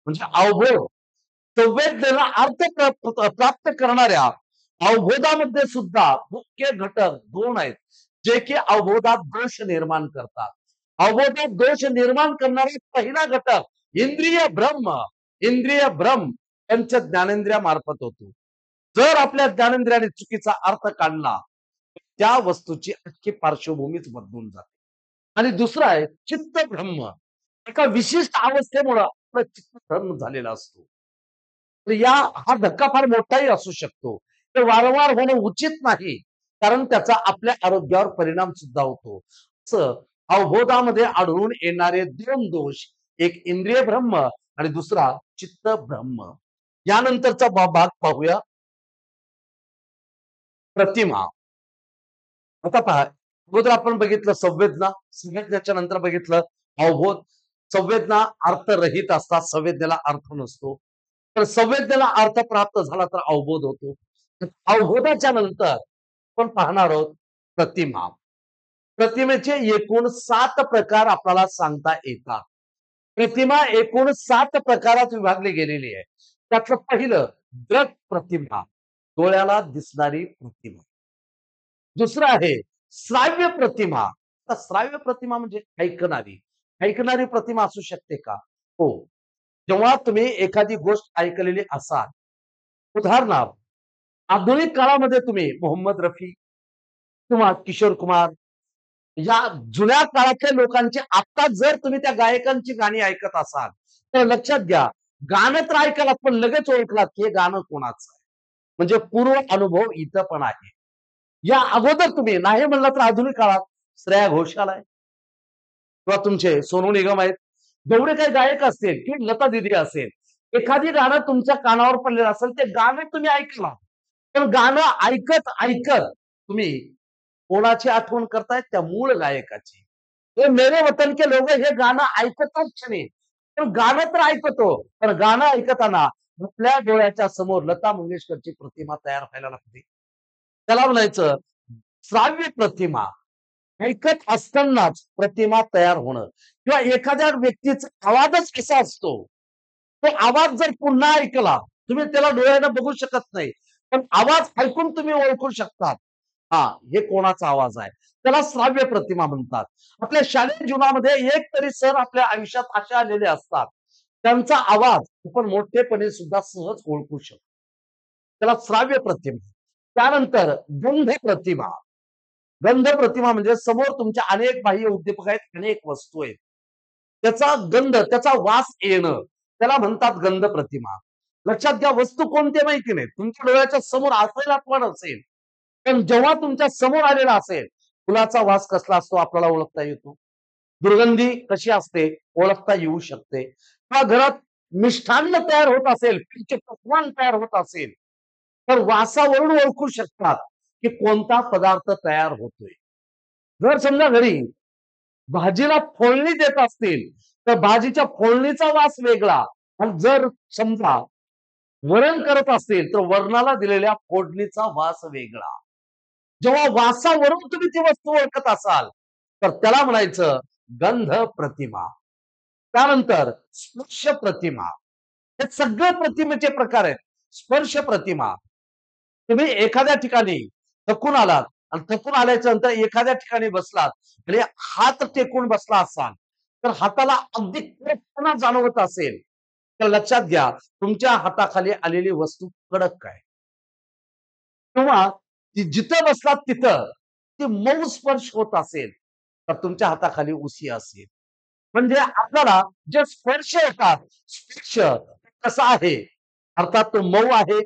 म्हणजे अवबोध संवेदनेला अर्थ प्राप्त करणाऱ्या अवबोधामध्ये सुद्धा मुख्य घटक दोन आहेत, जे की अवबोधात दोष निर्माण करतात. अवबोधात दोष निर्माण करणारा पहिला घटक इंद्रिय ब्रह्म. इंद्रिय भ्रम त्यांच्या ज्ञानेंद्रियामार्फत होतो. जर आपल्या ज्ञानेंद्रियाने चुकीचा अर्थ काढला, त्या वस्तूची अख्खी पार्श्वभूमीच बदलून जाते. आणि दुसरा आहे चित्तभ्रम. एका विशिष्ट अवस्थेमुळे आपला चित्तभ्रम झालेला असतो. तर हा धक्का फार मोठाही असू शकतो. ते वारंवार होणं उचित नाही, कारण त्याचा आपल्या आरोग्यावर परिणाम सुद्धा होतो. असं अवबोधामध्ये आढळून येणारे दोन दोष, एक इंद्रिय ब्रह्म आणि दुसरा चित्त ब्रह्म. यानंतरचा भाग पाहूया, प्रतिमा. आता पहा, अगोदर आपण बघितलं संवेदना, संवेदनेच्या नंतर बघितलं अवबोध. संवेदना अर्थरहित असतात, संवेदनेला अर्थ नसतो. तर संवेदनेला अर्थ प्राप्त झाला तर अवबोध होतो. अवबोधाच्या नंतर आपण पाहणार आहोत प्रतिमा. प्रतिमेचे एकूण 7 प्रकार आपल्याला सांगता येतात. प्रतिमा एकूण 7 प्रकारात विभागली गेलेली आहे. त्यातलं पहिलं दृक प्रतिमा, डोळ्याला दिसणारी प्रतिमा. दुसरं आहे श्राव्य प्रतिमा. आता श्राव्य प्रतिमा म्हणजे ऐकणारी. ऐकणारी प्रतिमा असू शकते का? हो. जेव्हा तुम्ही एखादी गोष्ट ऐकलेली असाल, उदाहरणार्थ आधुनिक काळामध्ये तुम्ही मोहम्मद रफी किंवा किशोर कुमार या जुन्या काळातल्या लोकांची आता जर तुम्ही त्या गायकांची गाणी ऐकत असाल, तर लक्षात घ्या, गाणं तर ऐकायलात पण लगेच ओळखलात की हे गाणं कोणाचं आहे. म्हणजे पूर्व अनुभव इथं पण आहे. या अगोदर तुम्ही नाही म्हणलं तर आधुनिक काळात श्रेया घोषाल आहे किंवा तुमचे सोनू निगम आहेत. जेवढे काही गायक असतील किंवा लता दीदी असेल, एखादी गाणं तुमच्या कानावर पडलेलं असेल, ते गाणं तुम्ही ऐकलं. पण गाणं ऐकत ऐकत तुम्ही कोणाची आठवण करतायत? त्या मूळ गायकाची. "ए मेरे वतन के लोग" हे गाणं ऐकतच क्षणी पण गाणं तर ऐकतो, पण गाणं ऐकताना आपल्या डोळ्याच्या समोर लता मंगेशकरची प्रतिमा तयार व्हायला लागते. त्याला म्हणायचं श्राव्य प्रतिमा. ऐकत असतानाच प्रतिमा तयार होणं किंवा एखाद्या व्यक्तीचा आवाजच कसा असतो, तो आवाज जर पुन्हा ऐकला, तुम्ही त्याला डोळ्यानं बघू शकत नाही, पण आवाज ऐकून तुम्ही ओळखू शकतात. हा, हे कोणाचा आवाज आहे, त्याला श्राव्य प्रतिमा म्हणतात. आपल्या शालेय जीवनामध्ये एक तरी सर आपल्या आयुष्यात असे आलेले असतात, त्यांचा आवाज आपण मोठेपणे सुद्धा सहज ओळखू शकतो. त्याला श्राव्य प्रतिमा. त्यानंतर गंध प्रतिमा. गंध प्रतिमा म्हणजे समोर तुमच्या अनेक बाह्य उद्दीपक आहेत, अनेक वस्तू आहेत, त्याचा गंध, त्याचा वास येणं, त्याला म्हणतात गंध प्रतिमा. लक्षात घ्या, वस्तू कोणते माहिती नाही, तुमच्या डोळ्याच्या समोर असायला पण असेल, पण जेव्हा तुमच्या समोर आलेला असेल, फुलाचा वास कसला असतो आपल्याला ओळखता येतो. दुर्गंधी कशी असते ओळखता येऊ शकते. किंवा घरात मिष्ठान्न तयार होत असेल, पकवान तयार होत असेल, तर वासावरून ओळखू शकतात की कोणता पदार्थ तयार होतोय. जर समजा घरी भाजीला फोडणी देत असतील, तर भाजीच्या फोडणीचा वास वेगळा आणि जर समजा वरण करत असतील, तर वरणाला दिलेल्या फोडणीचा वास वेगळा. जेव्हा वासावरून तुम्ही ती वस्तू ओळखत असाल, तर त्याला म्हणायचं गंध प्रतिमा. त्यानंतर स्पर्श प्रतिमा. हे सगळे प्रतिमेचे प्रकार आहेत. स्पर्श प्रतिमा. तुम्ही एखाद्या ठिकाणी थकून आलात आणि थकून आल्याच्या नंतर एखाद्या ठिकाणी बसलात आणि हात टेकून बसला असाल, तर हाताला अगदी कडकपणा जाणवत असेल, तर लक्षात घ्या तुमच्या हाताखाली आलेली वस्तू कडक आहे. किंवा ती जिथं बसलात तिथं ती मऊ स्पर्श होत असेल, तर तुमच्या हाताखाली उशी असेल. म्हणजे आपल्याला जे स्पर्श येतात, स्पर्श कसा आहे, अर्थात तो मऊ आहे,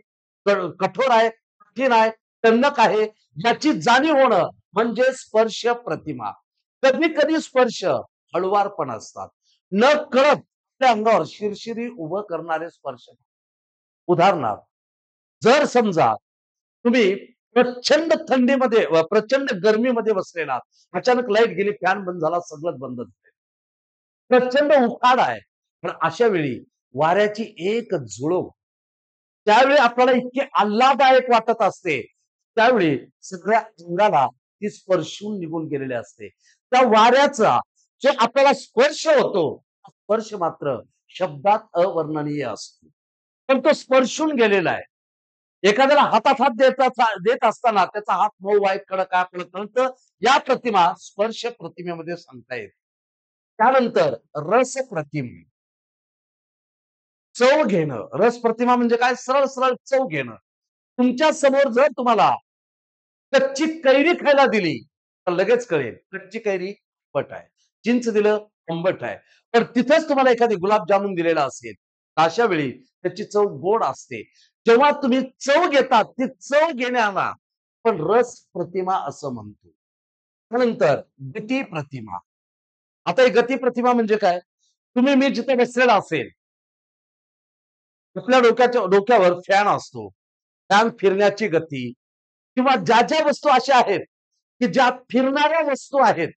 कठोर आहे, कठीण आहे, टणक आहे, याची जाणीव होणं म्हणजे स्पर्श प्रतिमा. कधी कधी स्पर्श हळुवार पण असतात, न कळत त्या अंगावर शिरशिरी उभं करणारे स्पर्श. उदाहरणार्थ, जर समजा तुम्ही प्रचंड थंडीमध्ये प्रचंड गरमीमध्ये बसलेला, अचानक लाईट गेली, फॅन बंद झाला, सगळं बंद झालं, प्रचंड उकाड आहे, पण अशा वेळी वाऱ्याची एक झुळूक त्यावेळी आपल्याला इतकी आल्हाददायक वाटत असते, त्यावेळी सगळ्या अंगाला ती स्पर्शून निघून गेलेली असते. त्या वाऱ्याचा जो आपल्याला स्पर्श होतो, स्पर्श मात्र शब्दात अवर्णनीय असतो, पण तो स्पर्शून गेलेला आहे. एखाद्याला हातात हात देत असताना त्याचा हात मऊ आहे, कडक आहे, आपल्याला कळतं. या प्रतिमा स्पर्श प्रतिमेमध्ये सांगता येत. त्यानंतर रस प्रतिमा. चव घेणं. रस प्रतिमा म्हणजे काय? सरळ सरळ चव घेणं. तुमच्या समोर जर तुम्हाला कच्ची कैरी खायला दिली, तर लगेच कळेल कच्ची कैरी आंबट आहे. चिंच दिलं, आंबट आहे. पण तिथेच तुम्हाला एखादी गुलाबजामुन दिलेला असेल, तर अशा वेळी त्याची चव गोड असते. जेव्हा तुम्ही चव घेतात, ती चव घेण्याला पण रस प्रतिमा असं म्हणतो. त्यानंतर गती प्रतिमा. आता ही गती प्रतिमा म्हणजे काय? तुम्ही मी जिथे बसलेला असेल, आपल्या डोक्यावर फॅन असतो. फॅन फिरण्याची गती किंवा ज्या ज्या वस्तू अशा आहेत, की ज्या फिरणाऱ्या वस्तू आहेत,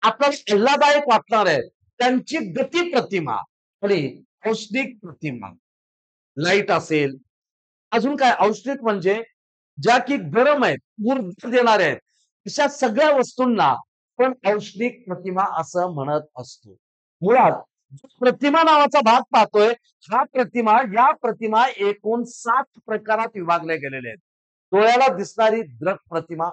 आपल्याला आल्हाददायक वाटणार आहेत, त्यांची गती प्रतिमा आणि औष्णिक प्रतिमा. लाईट असेल, अजून काय औष्णिक म्हणजे ज्या की गरम आहेत, ऊर्जा देणाऱ्या आहेत, अशा सगळ्या वस्तूंना आपण औष्णिक प्रतिमा असं म्हणत असतो. मुळात जो प्रतिमा नावाचा भाग पाहतोय, या प्रतिमा एकूण 7 प्रकारात विभागल्या गेलेल्या आहेत. डोळ्याला दिसणारी दृक प्रतिमा,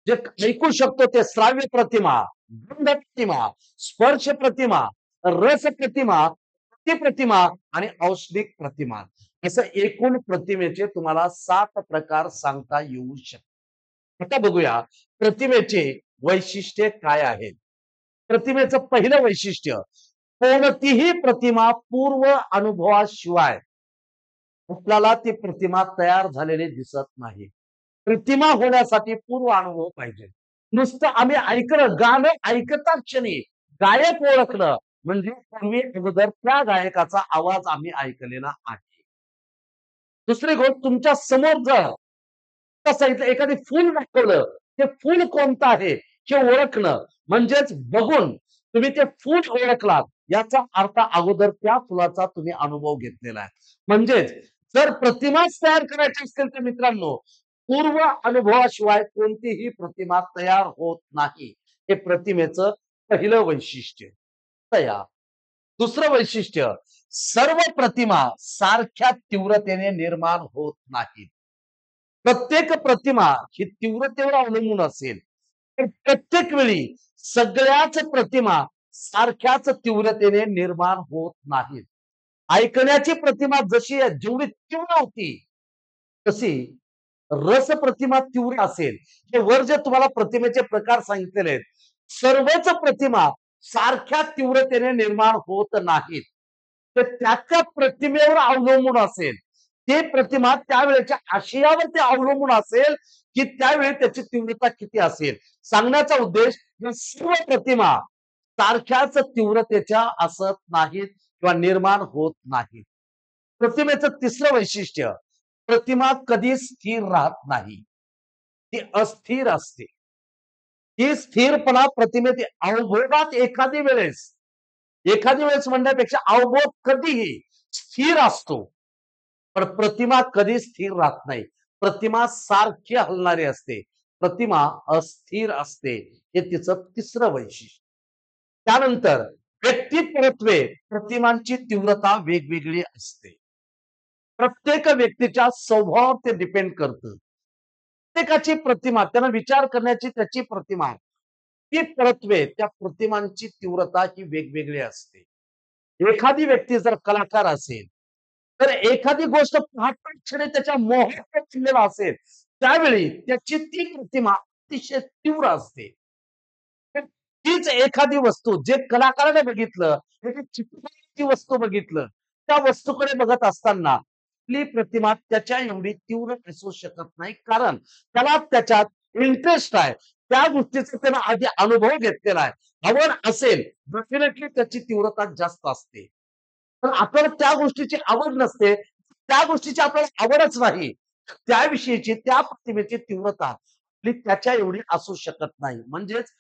जे ऐकू शकतो ते श्राव्य प्रतिमा, गंध प्रतिमा, स्पर्श प्रतिमा, रस प्रतिमा, गती प्रतिमा आणि औष्णिक प्रतिमा. असं एकूण प्रतिमेचे तुम्हाला 7 प्रकार सांगता येऊ शकतात. आता बघूया प्रतिमेचे वैशिष्ट्ये काय आहेत. प्रतिमेचं पहिलं वैशिष्ट्य, कोणतीही प्रतिमा पूर्व अनुभवाशिवाय आपल्याला ती प्रतिमा तयार झालेली दिसत नाही. प्रतिमा होण्यासाठी पूर्व अनुभव पाहिजे. नुसतं आम्ही ऐकलं, गाणं ऐकता क्षणी गायक ओळखलं म्हणजे पूर्वी अगोदर त्या गायकाचा आवाज आम्ही ऐकलेला आहे. दुसरी गोष्ट, तुमच्या समोर जर सांगितलं एखादी फूल दाखवलं, ते फूल कोणतं आहे हे ओळखणं म्हणजेच बघून तुम्ही ते फूल ओळखलात, याचा अर्थ अगोदर त्या फुलाचा तुम्ही अनुभव घेतलेला आहे. म्हणजेच जर प्रतिमाच तयार करायची असतील तर मित्रांनो, पूर्व अनुभवाशिवाय कोणतीही प्रतिमा तयार होत नाही. हे प्रतिमेचं पहिलं वैशिष्ट्य. तया दुसरं वैशिष्ट्य, सर्व प्रतिमा सारख्या तीव्रतेने निर्माण होत नाहीत. प्रत्येक प्रतिमा ही तीव्रतेवर अवलंबून असेल, तर प्रत्येक वेळी सगळ्याच प्रतिमा सारख्याच तीव्रतेने निर्माण होत नाहीत. ऐकण्याची प्रतिमा जशी जेवढी तीव्र होती, तशी रस प्रतिमा तीव्र असेल. हे वर जे तुम्हाला प्रतिमेचे प्रकार सांगितलेले आहेत, सर्वच प्रतिमा सारख्या तीव्रतेने निर्माण होत नाहीत. तर त्या प्रतिमेवर अवलंबून असेल. ते प्रतिमा त्यावेळेच्या आशयावर ते अवलंबून असेल, की त्यावेळी त्याची तीव्रता किती असेल. सांगण्याचा उद्देश, या सर्व प्रतिमा सारख्याच तीव्रतेच्या असत नाहीत किंवा निर्माण होत नाहीत. प्रतिमेचं तिसरं वैशिष्ट्य, प्रतिमा कधी स्थिर राहत नाही. ती अस्थिर असते. ही स्थिरपणा प्रतिमेत अवबोधात एखादी वेळेस म्हणण्यापेक्षा अवबोध कधीही स्थिर असतो. पण प्रतिमा कधी स्थिर राहत नाही. प्रतिमा सारखी हलणारी असते. प्रतिमा अस्थिर असते. हे तिचं तिसरं वैशिष्ट्य. त्यानंतर व्यक्तिपरत्वे प्रतिमांची तीव्रता वेगवेगळी असते. प्रत्येक व्यक्तीच्या स्वभावावर ते डिपेंड करतं. प्रत्येकाची प्रतिमा, त्यांना विचार करण्याची त्याची प्रतिमा, ती परत्वे त्या प्रतिमांची तीव्रता ही वेगवेगळी असते. एखादी व्यक्ती जर कलाकार असेल, तर एखादी गोष्ट पाहताच क्षणी त्याच्या मोहात चिरलेला असेल, त्यावेळी त्याची ती प्रतिमा अतिशय तीव्र असते. तर तीच एखादी वस्तू जे कलाकाराने बघितलं, त्याची चित्रपटाची वस्तू बघितलं, त्या वस्तूकडे बघत असताना आपली प्रतिमा त्याच्या एवढी तीव्र असू शकत नाही. कारण त्याला त्याच्यात इंटरेस्ट आहे. त्या गोष्टीचा त्यानं आधी अनुभव घेतलेला आहे. आवड असेल, डेफिनेटली त्याची तीव्रता जास्त असते. पण आपल्याला त्या गोष्टीची आवड नसते, त्या गोष्टीची आपल्याला आवडच नाही, त्याविषयीची त्या प्रतिमेची तीव्रता आपली त्याच्या एवढी असू शकत नाही. म्हणजेच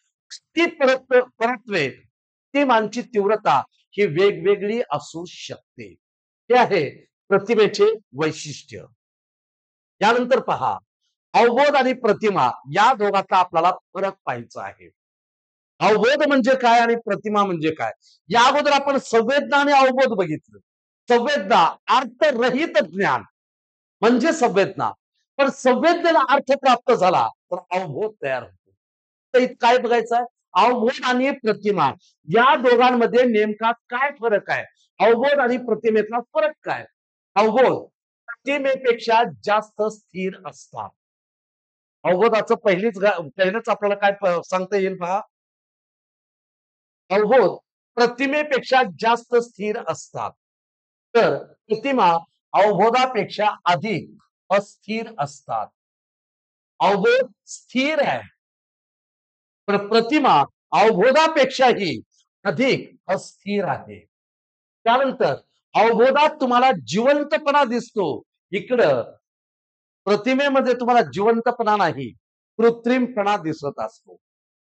ती परत्वे ती मानची तीव्रता ही वेगवेगळी असू शकते. हे आहे प्रतिमेचे वैशिष्ट्य. यानंतर पहा, अवबोध आणि प्रतिमा या दोघांचा आपल्याला फरक पाहायचा आहे. अवबोध म्हणजे काय आणि प्रतिमा म्हणजे काय? या अगोदर आपण संवेदना आणि अवबोध बघितलं. संवेदना अर्थरहित ज्ञान म्हणजे संवेदना. पण संवेदनेला अर्थ प्राप्त झाला तर अवबोध तयार होतो. तर काय बघायचं, अवबोध आणि प्रतिमा या दोघांमध्ये नेमका काय फरक आहे? अवबोध आणि प्रतिमेतला फरक काय? अवबोध प्रतिमेपेक्षा जास्त स्थिर असतात. अवबोधाचं पहिलंच आपल्याला काय सांगता येईल पहा. अवबोध प्रतिमेपेक्षा जास्त स्थिर असतात. तर प्रतिमा अवबोधापेक्षा अधिक अस्थिर असतात. अवबोध स्थिर आहे, पण प्रतिमा अवबोधापेक्षाही अधिक अस्थिर आहे. त्यानंतर अवबोधात तुम्हाला जिवंतपणा दिसतो. इकडं प्रतिमेमध्ये तुम्हाला जिवंतपणा नाही, कृत्रिमपणा दिसत असतो.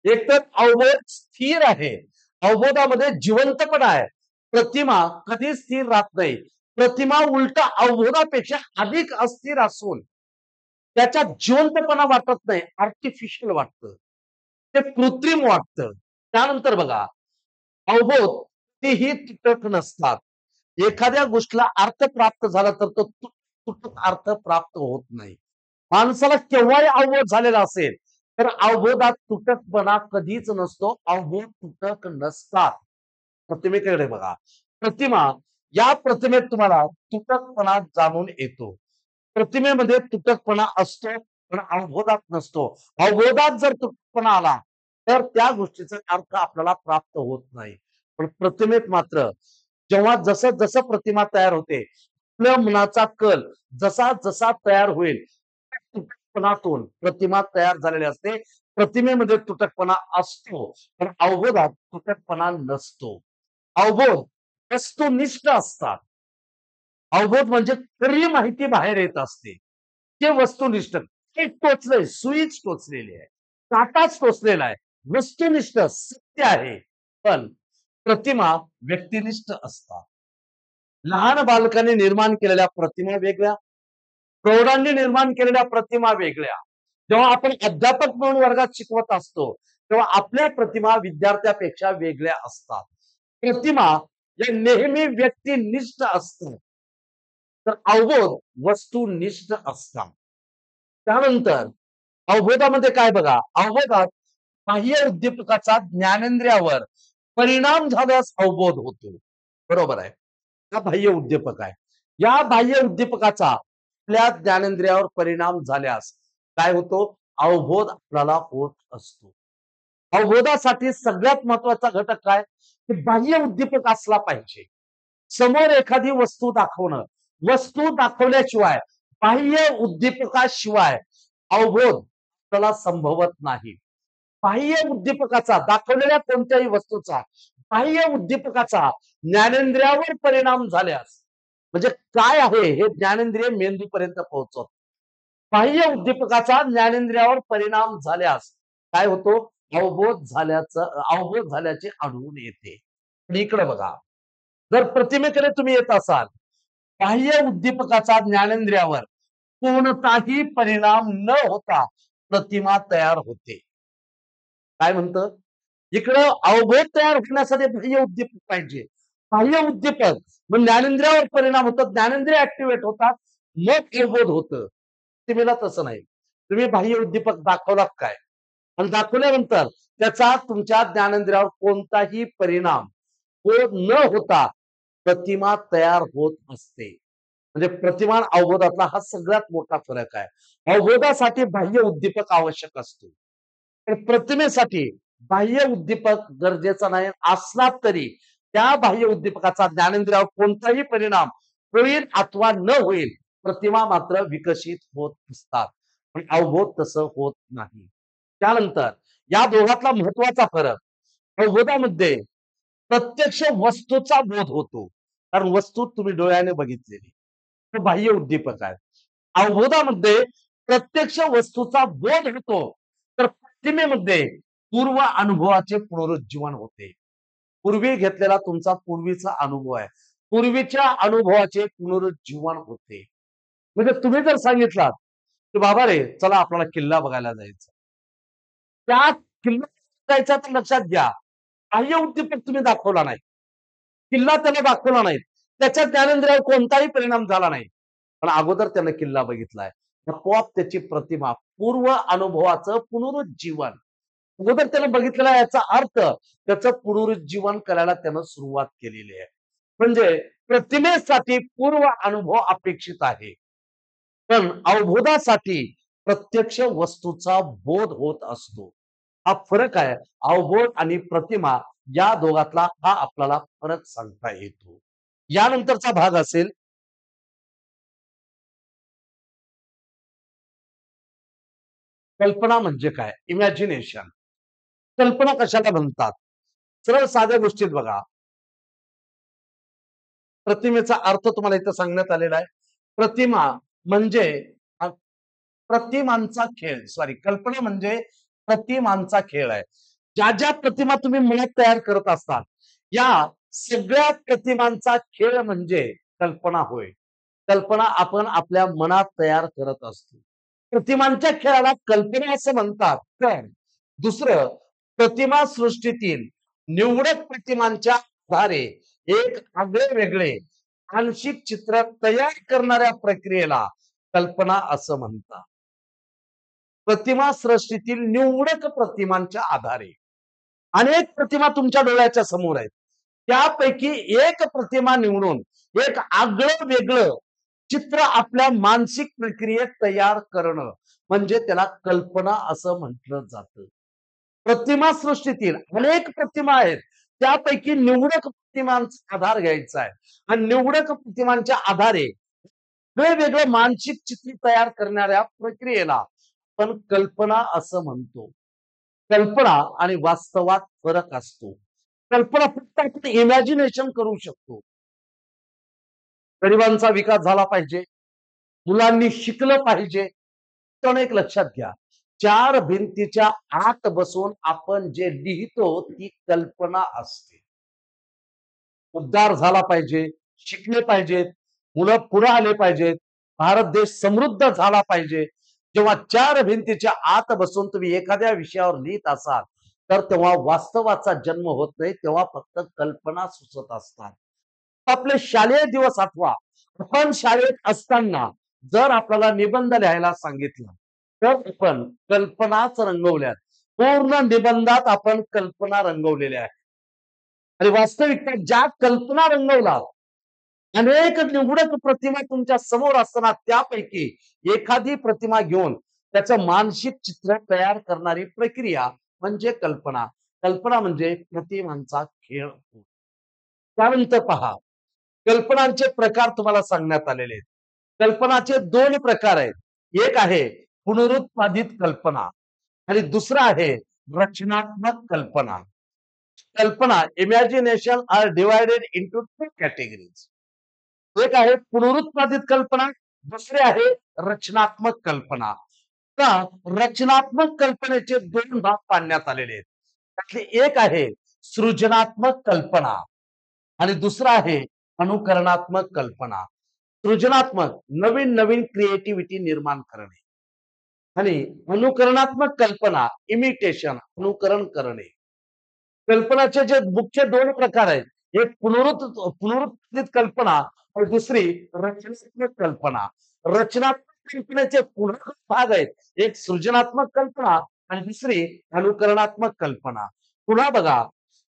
एकतर अवबोध स्थिर आहे, अवबोधामध्ये जिवंतपणा आहे. प्रतिमा कधी स्थिर राहत नाही. प्रतिमा उलटा अवबोधापेक्षा अधिक अस्थिर असून त्याच्यात जिवंतपणा वाटत नाही, आर्टिफिशियल वाटतं, ते कृत्रिम वाटतं. त्यानंतर बघा, अवबोध तेही तुटक नसतात. एखाद्या गोष्टीला अर्थ प्राप्त झाला तर तो तुटक अर्थ प्राप्त होत नाही. माणसाला केव्हाही अवबोध झालेला असेल तर अवबोधात तुटकपणा कधीच नसतो. अवबोध तुटक नसतात. प्रतिमेकडे बघा, प्रतिमा, या प्रतिमेत तुम्हाला तुटकपणा जाणून येतो. प्रतिमेमध्ये तुटकपणा असतो पण अवबोधात नसतो. अवबोधात जर तुटकपणा आला तर त्या गोष्टीचा अर्थ आपल्याला प्राप्त होत नाही. पण प्रतिमेत मात्र जेव्हा जसं जसं प्रतिमा तयार होते, आपल्या मनाचा कल जसा जसा तयार होईल तुटकपणातून प्रतिमा तयार झालेली असते. प्रतिमेमध्ये तुटकपणा असतो पण अवबोधात तुटकपणा नसतो. अवबोध वस्तुनिष्ठ असतात. अवबोध म्हणजे खरी माहिती बाहेर येत असते. ते वस्तुनिष्ठ, ते टोचलंय, सुईच टोचलेली आहे, काटाच टोचलेला आहे, वस्तुनिष्ठ सत्य आहे. पण प्रतिमा व्यक्तिनिष्ठ असतात. लहान बालकांनी निर्माण केलेल्या प्रतिमा वेगळ्या, प्रौढांनी निर्माण केलेल्या प्रतिमा वेगळ्या. जेव्हा आपण अध्यापक म्हणून वर्गात शिकवत असतो तेव्हा आपल्या प्रतिमा विद्यार्थ्यापेक्षा वेगळ्या असतात. प्रतिमा या नेहमी व्यक्तिनिष्ठ असतात तर अवबोध वस्तुनिष्ठ असतात. त्यानंतर अवबोधामध्ये काय बघा, अवबोधात बाह्य उद्दीपकाचा ज्ञानेंद्रियावर परिणाम झाल्यास अवबोध होतो. बरोबर आहे, हा बाह्य उद्दीपक आहे. या बाह्य उद्दीपकाचा आपल्या ज्ञानेंद्रियावर परिणाम झाल्यास काय होतो, अवबोध आपल्याला होत असतो. अवबोधासाठी सगळ्यात महत्वाचा घटक काय, की बाह्य उद्दीपक असला पाहिजे. समोर एखादी वस्तू दाखवणं, वस्तू दाखवल्याशिवाय बाह्य उद्दीपकाशिवाय अवबोध आपल्याला संभवत नाही. बाह्य उद्दीपकाचा, दाखवलेल्या कोणत्याही वस्तूचा बाह्य उद्दीपकाचा ज्ञानेंद्रियावर परिणाम झाल्यास, म्हणजे काय आहे हे ज्ञानेंद्रिय मेंदूपर्यंत पोहोचत. बाह्य उद्दीपकाचा ज्ञानेंद्रियावर परिणाम झाल्यास काय होतो, अवबोध झाल्याचे आढळून येते. पण इकडे बघा, जर प्रतिमेकडे तुम्ही येत असाल, बाह्य उद्दीपकाचा ज्ञानेंद्रियावर कोणताही परिणाम न होता प्रतिमा तयार होते. काय म्हणतं, इकडं अवबोध तयार होण्यासाठी बाह्य उद्दीपक पाहिजे. बाह्य उद्दीपक मग ज्ञानेंद्रियावर परिणाम होतो, ज्ञानेंद्रिय ऍक्टिव्हेट होतात, मग अवबोध होतं. प्रतिमेला तसं नाही. तुम्ही बाह्य उद्दीपक दाखवलात काय आणि दाखवल्यानंतर त्याचा तुमच्या ज्ञानेंद्रियावर कोणताही परिणाम न होता प्रतिमा तयार होत असते. म्हणजे प्रतिमा अवबोधातला हा सगळ्यात मोठा फरक आहे. अवबोधासाठी बाह्य उद्दीपक आवश्यक असतो, पण प्रतिमेसाठी बाह्य उद्दीपक गरजेचा नाही. असला तरी त्या बाह्य उद्दीपकाचा ज्ञानेंद्रियावर कोणताही परिणाम होईल अथवा न होईल, प्रतिमा मात्र विकसित होत असतात. पण अवबोध तसं होत नाही. त्यानंतर या दोघातला महत्वाचा फरक, अवबोधामध्ये प्रत्यक्ष वस्तूचा बोध होतो, कारण वस्तू तुम्ही डोळ्याने बघितलेली, तो बाह्य उद्दीपक आहे. अवबोधामध्ये प्रत्यक्ष वस्तूचा बोध होतो तर प्रतिमेमध्ये पूर्व अनुभवाचे पुनरुज्जीवन होते. पूर्वी घेतलेला तुमचा पूर्वीचा अनुभव आहे, पूर्वीच्या अनुभवाचे पुनरुज्जीवन होते. म्हणजे तुम्ही जर सांगितलात की बाबा रे चला आपल्याला किल्ला बघायला जायचं, त्या किल्ला जायचा तर लक्षात घ्या, बाह्य उद्दीपक तुम्ही दाखवला नाही, किल्ला त्याला दाखवला नाही, त्याच्या ज्ञानेंद्रियावर कोणताही परिणाम झाला नाही, पण अगोदर त्यानं किल्ला बघितलाय, आपोआप त्याची प्रतिमा पूर्व अनुभवाचं पुनरुज्जीवन, अगोदर त्यानं बघितलेला याचा अर्थ त्याचं पुनरुज्जीवन करायला त्यानं सुरुवात केलेली आहे. म्हणजे प्रतिमेसाठी पूर्व अनुभव अपेक्षित आहे, पण अवबोधासाठी प्रत्यक्ष वस्तूचा बोध होत असतो. हा फरक आहे. अवबोध आणि प्रतिमा या दोघातला हा आपल्याला फरक सांगता येतो. यानंतरचा भाग असेल कल्पना म्हणजे काय, इमॅजिनेशन. कल्पना कशाला म्हणतात? सरळ साध्या गोष्टीत बघा. प्रतिमेचा अर्थ तुम्हाला इथं सांगण्यात आलेला आहे. प्रतिमा म्हणजे अ, प्रतिमांचा खेळ. सॉरी, कल्पना म्हणजे प्रतिमांचा खेळ आहे. ज्या ज्या प्रतिमा तुम्ही मनात तयार करत असता, या सगळ्या प्रतिमांचा खेळ म्हणजे कल्पना होय. कल्पना आपण आपल्या मनात तयार करत असतो. प्रतिमांच्या खेळाला कल्पना असं म्हणतात. तर दुसरं, प्रतिमा सृष्टीतील निवडक प्रतिमांच्या आधारे एक आगळे वेगळे आंशिक चित्र तयार करणाऱ्या प्रक्रियेला कल्पना असं म्हणतात. प्रतिमा सृष्टीतील निवडक प्रतिमांच्या आधारे अनेक प्रतिमा तुमच्या डोळ्याच्या समोर आहेत. त्यापैकी एक प्रतिमा निवडून एक आगळं वेगळं चित्र आपल्या मानसिक प्रक्रियेत तयार करणं म्हणजे त्याला कल्पना असं म्हटलं जातं. प्रतिमा सृष्टीतील अनेक प्रतिमा आहेत. त्यापैकी निवडक प्रतिमांचा आधार घ्यायचा आहे आणि निवडक प्रतिमांच्या आधारे वेगवेगळं मानसिक चित्र तयार करणाऱ्या प्रक्रियेला आपण कल्पना असं म्हणतो. कल्पना आणि वास्तवात फरक असतो. कल्पना फक्त आपण इमॅजिनेशन करू शकतो. गरिबांचा विकास झाला पाहिजे, मुलांनी शिकलं पाहिजे. पण एक लक्षात घ्या, चार भिंतीच्या आत बसून आपण जे लिहितो ती कल्पना असते. उद्धार झाला पाहिजे, शिकले पाहिजेत, मुलं पुढे आले पाहिजेत, भारत देश समृद्ध झाला पाहिजे. जेव्हा चार भिंतीच्या आत बसून तुम्ही एखाद्या विषयावर लिहित असाल, तर तेव्हा वास्तवाचा जन्म होत नाही, तेव्हा फक्त कल्पना सुचत असतात. आपले शालेय दिवस आठवा. आपण शाळेत असताना जर आपल्याला निबंध लिहायला सांगितलं, तर आपण कल्पनाच रंगवल्यात. पूर्ण निबंधात आपण कल्पना रंगवलेल्या आहेत. आणि वास्तविकता ज्या कल्पना रंगवतात, अनेक निवडक प्रतिमा तुमच्या समोर असताना त्यापैकी एखादी प्रतिमा घेऊन त्याचं मानसिक चित्र तयार करणारी प्रक्रिया म्हणजे कल्पना. कल्पना म्हणजे प्रतिमांचा खेळ. त्यानंतर पहा, कल्पनांचे प्रकार तुम्हाला सांगण्यात आलेले आहेत. कल्पनाचे दोन प्रकार आहेत. एक आहे पुनरुत्पादित कल्पना आणि दुसरा आहे रचनात्मक कल्पना. कल्पना, imagination are divided into two categories. एक आहे पुनरुत्पादित कल्पना, दुसरे आहे रचनात्मक कल्पना. का रचनात्मक कल्पनेचे दोन भाग पाडण्यात आलेले आहेत. त्यातले एक आहे सृजनात्मक कल्पना आणि दुसरा आहे अनुकरणात्मक कल्पना. सृजनात्मक, नवीन नवीन क्रिएटिव्हिटी निर्माण करणे आणि अनुकरणात्मक कल्पना, इमिटेशन, अनुकरण करणे. कल्पनाचे जे मुख्य दोन प्रकार आहेत, एक पुनरुत्पादित कल्पना आणि दुसरी रचनात्मक कल्पना. रचनात्मक कल्पनेचे पुढे भाग आहेत, एक सृजनात्मक कल्पना आणि दुसरी अनुकरणात्मक कल्पना. पुन्हा बघा,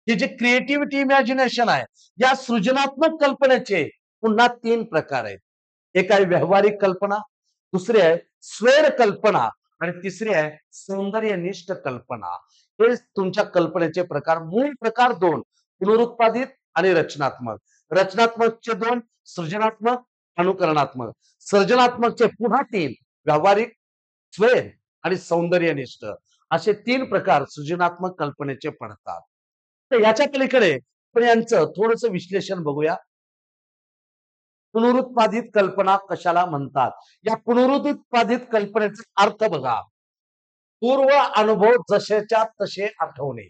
ही जी क्रिएटिव्हिटी इमॅजिनेशन आहे, या सृजनात्मक कल्पनेचे पुन्हा तीन प्रकार आहेत. एक आहे व्यावहारिक कल्पना, दुसरी आहे स्वेर कल्पना आणि तिसरी आहे सौंदर्यनिष्ठ कल्पना. हे तुमच्या कल्पनेचे प्रकार. मूळ प्रकार दोन, पुनरुत्पादित आणि रचनात्मक. रचनात्मकचे दोन, सृजनात्मक, अनुकरणात्मक. सृजनात्मकचे पुन्हा तीन, व्यावहारिक, स्वेर आणि सौंदर्यनिष्ठ. असे तीन प्रकार सृजनात्मक कल्पनेचे पडतात. तर याच्या पलीकडे आपण यांचं थोडस विश्लेषण बघूया. पुनरुत्पादित कल्पना कशाला म्हणतात? या पुनरुत्पादित कल्पनेचा अर्थ बघा. पूर्व अनुभव जसेच्या तसे आठवणे.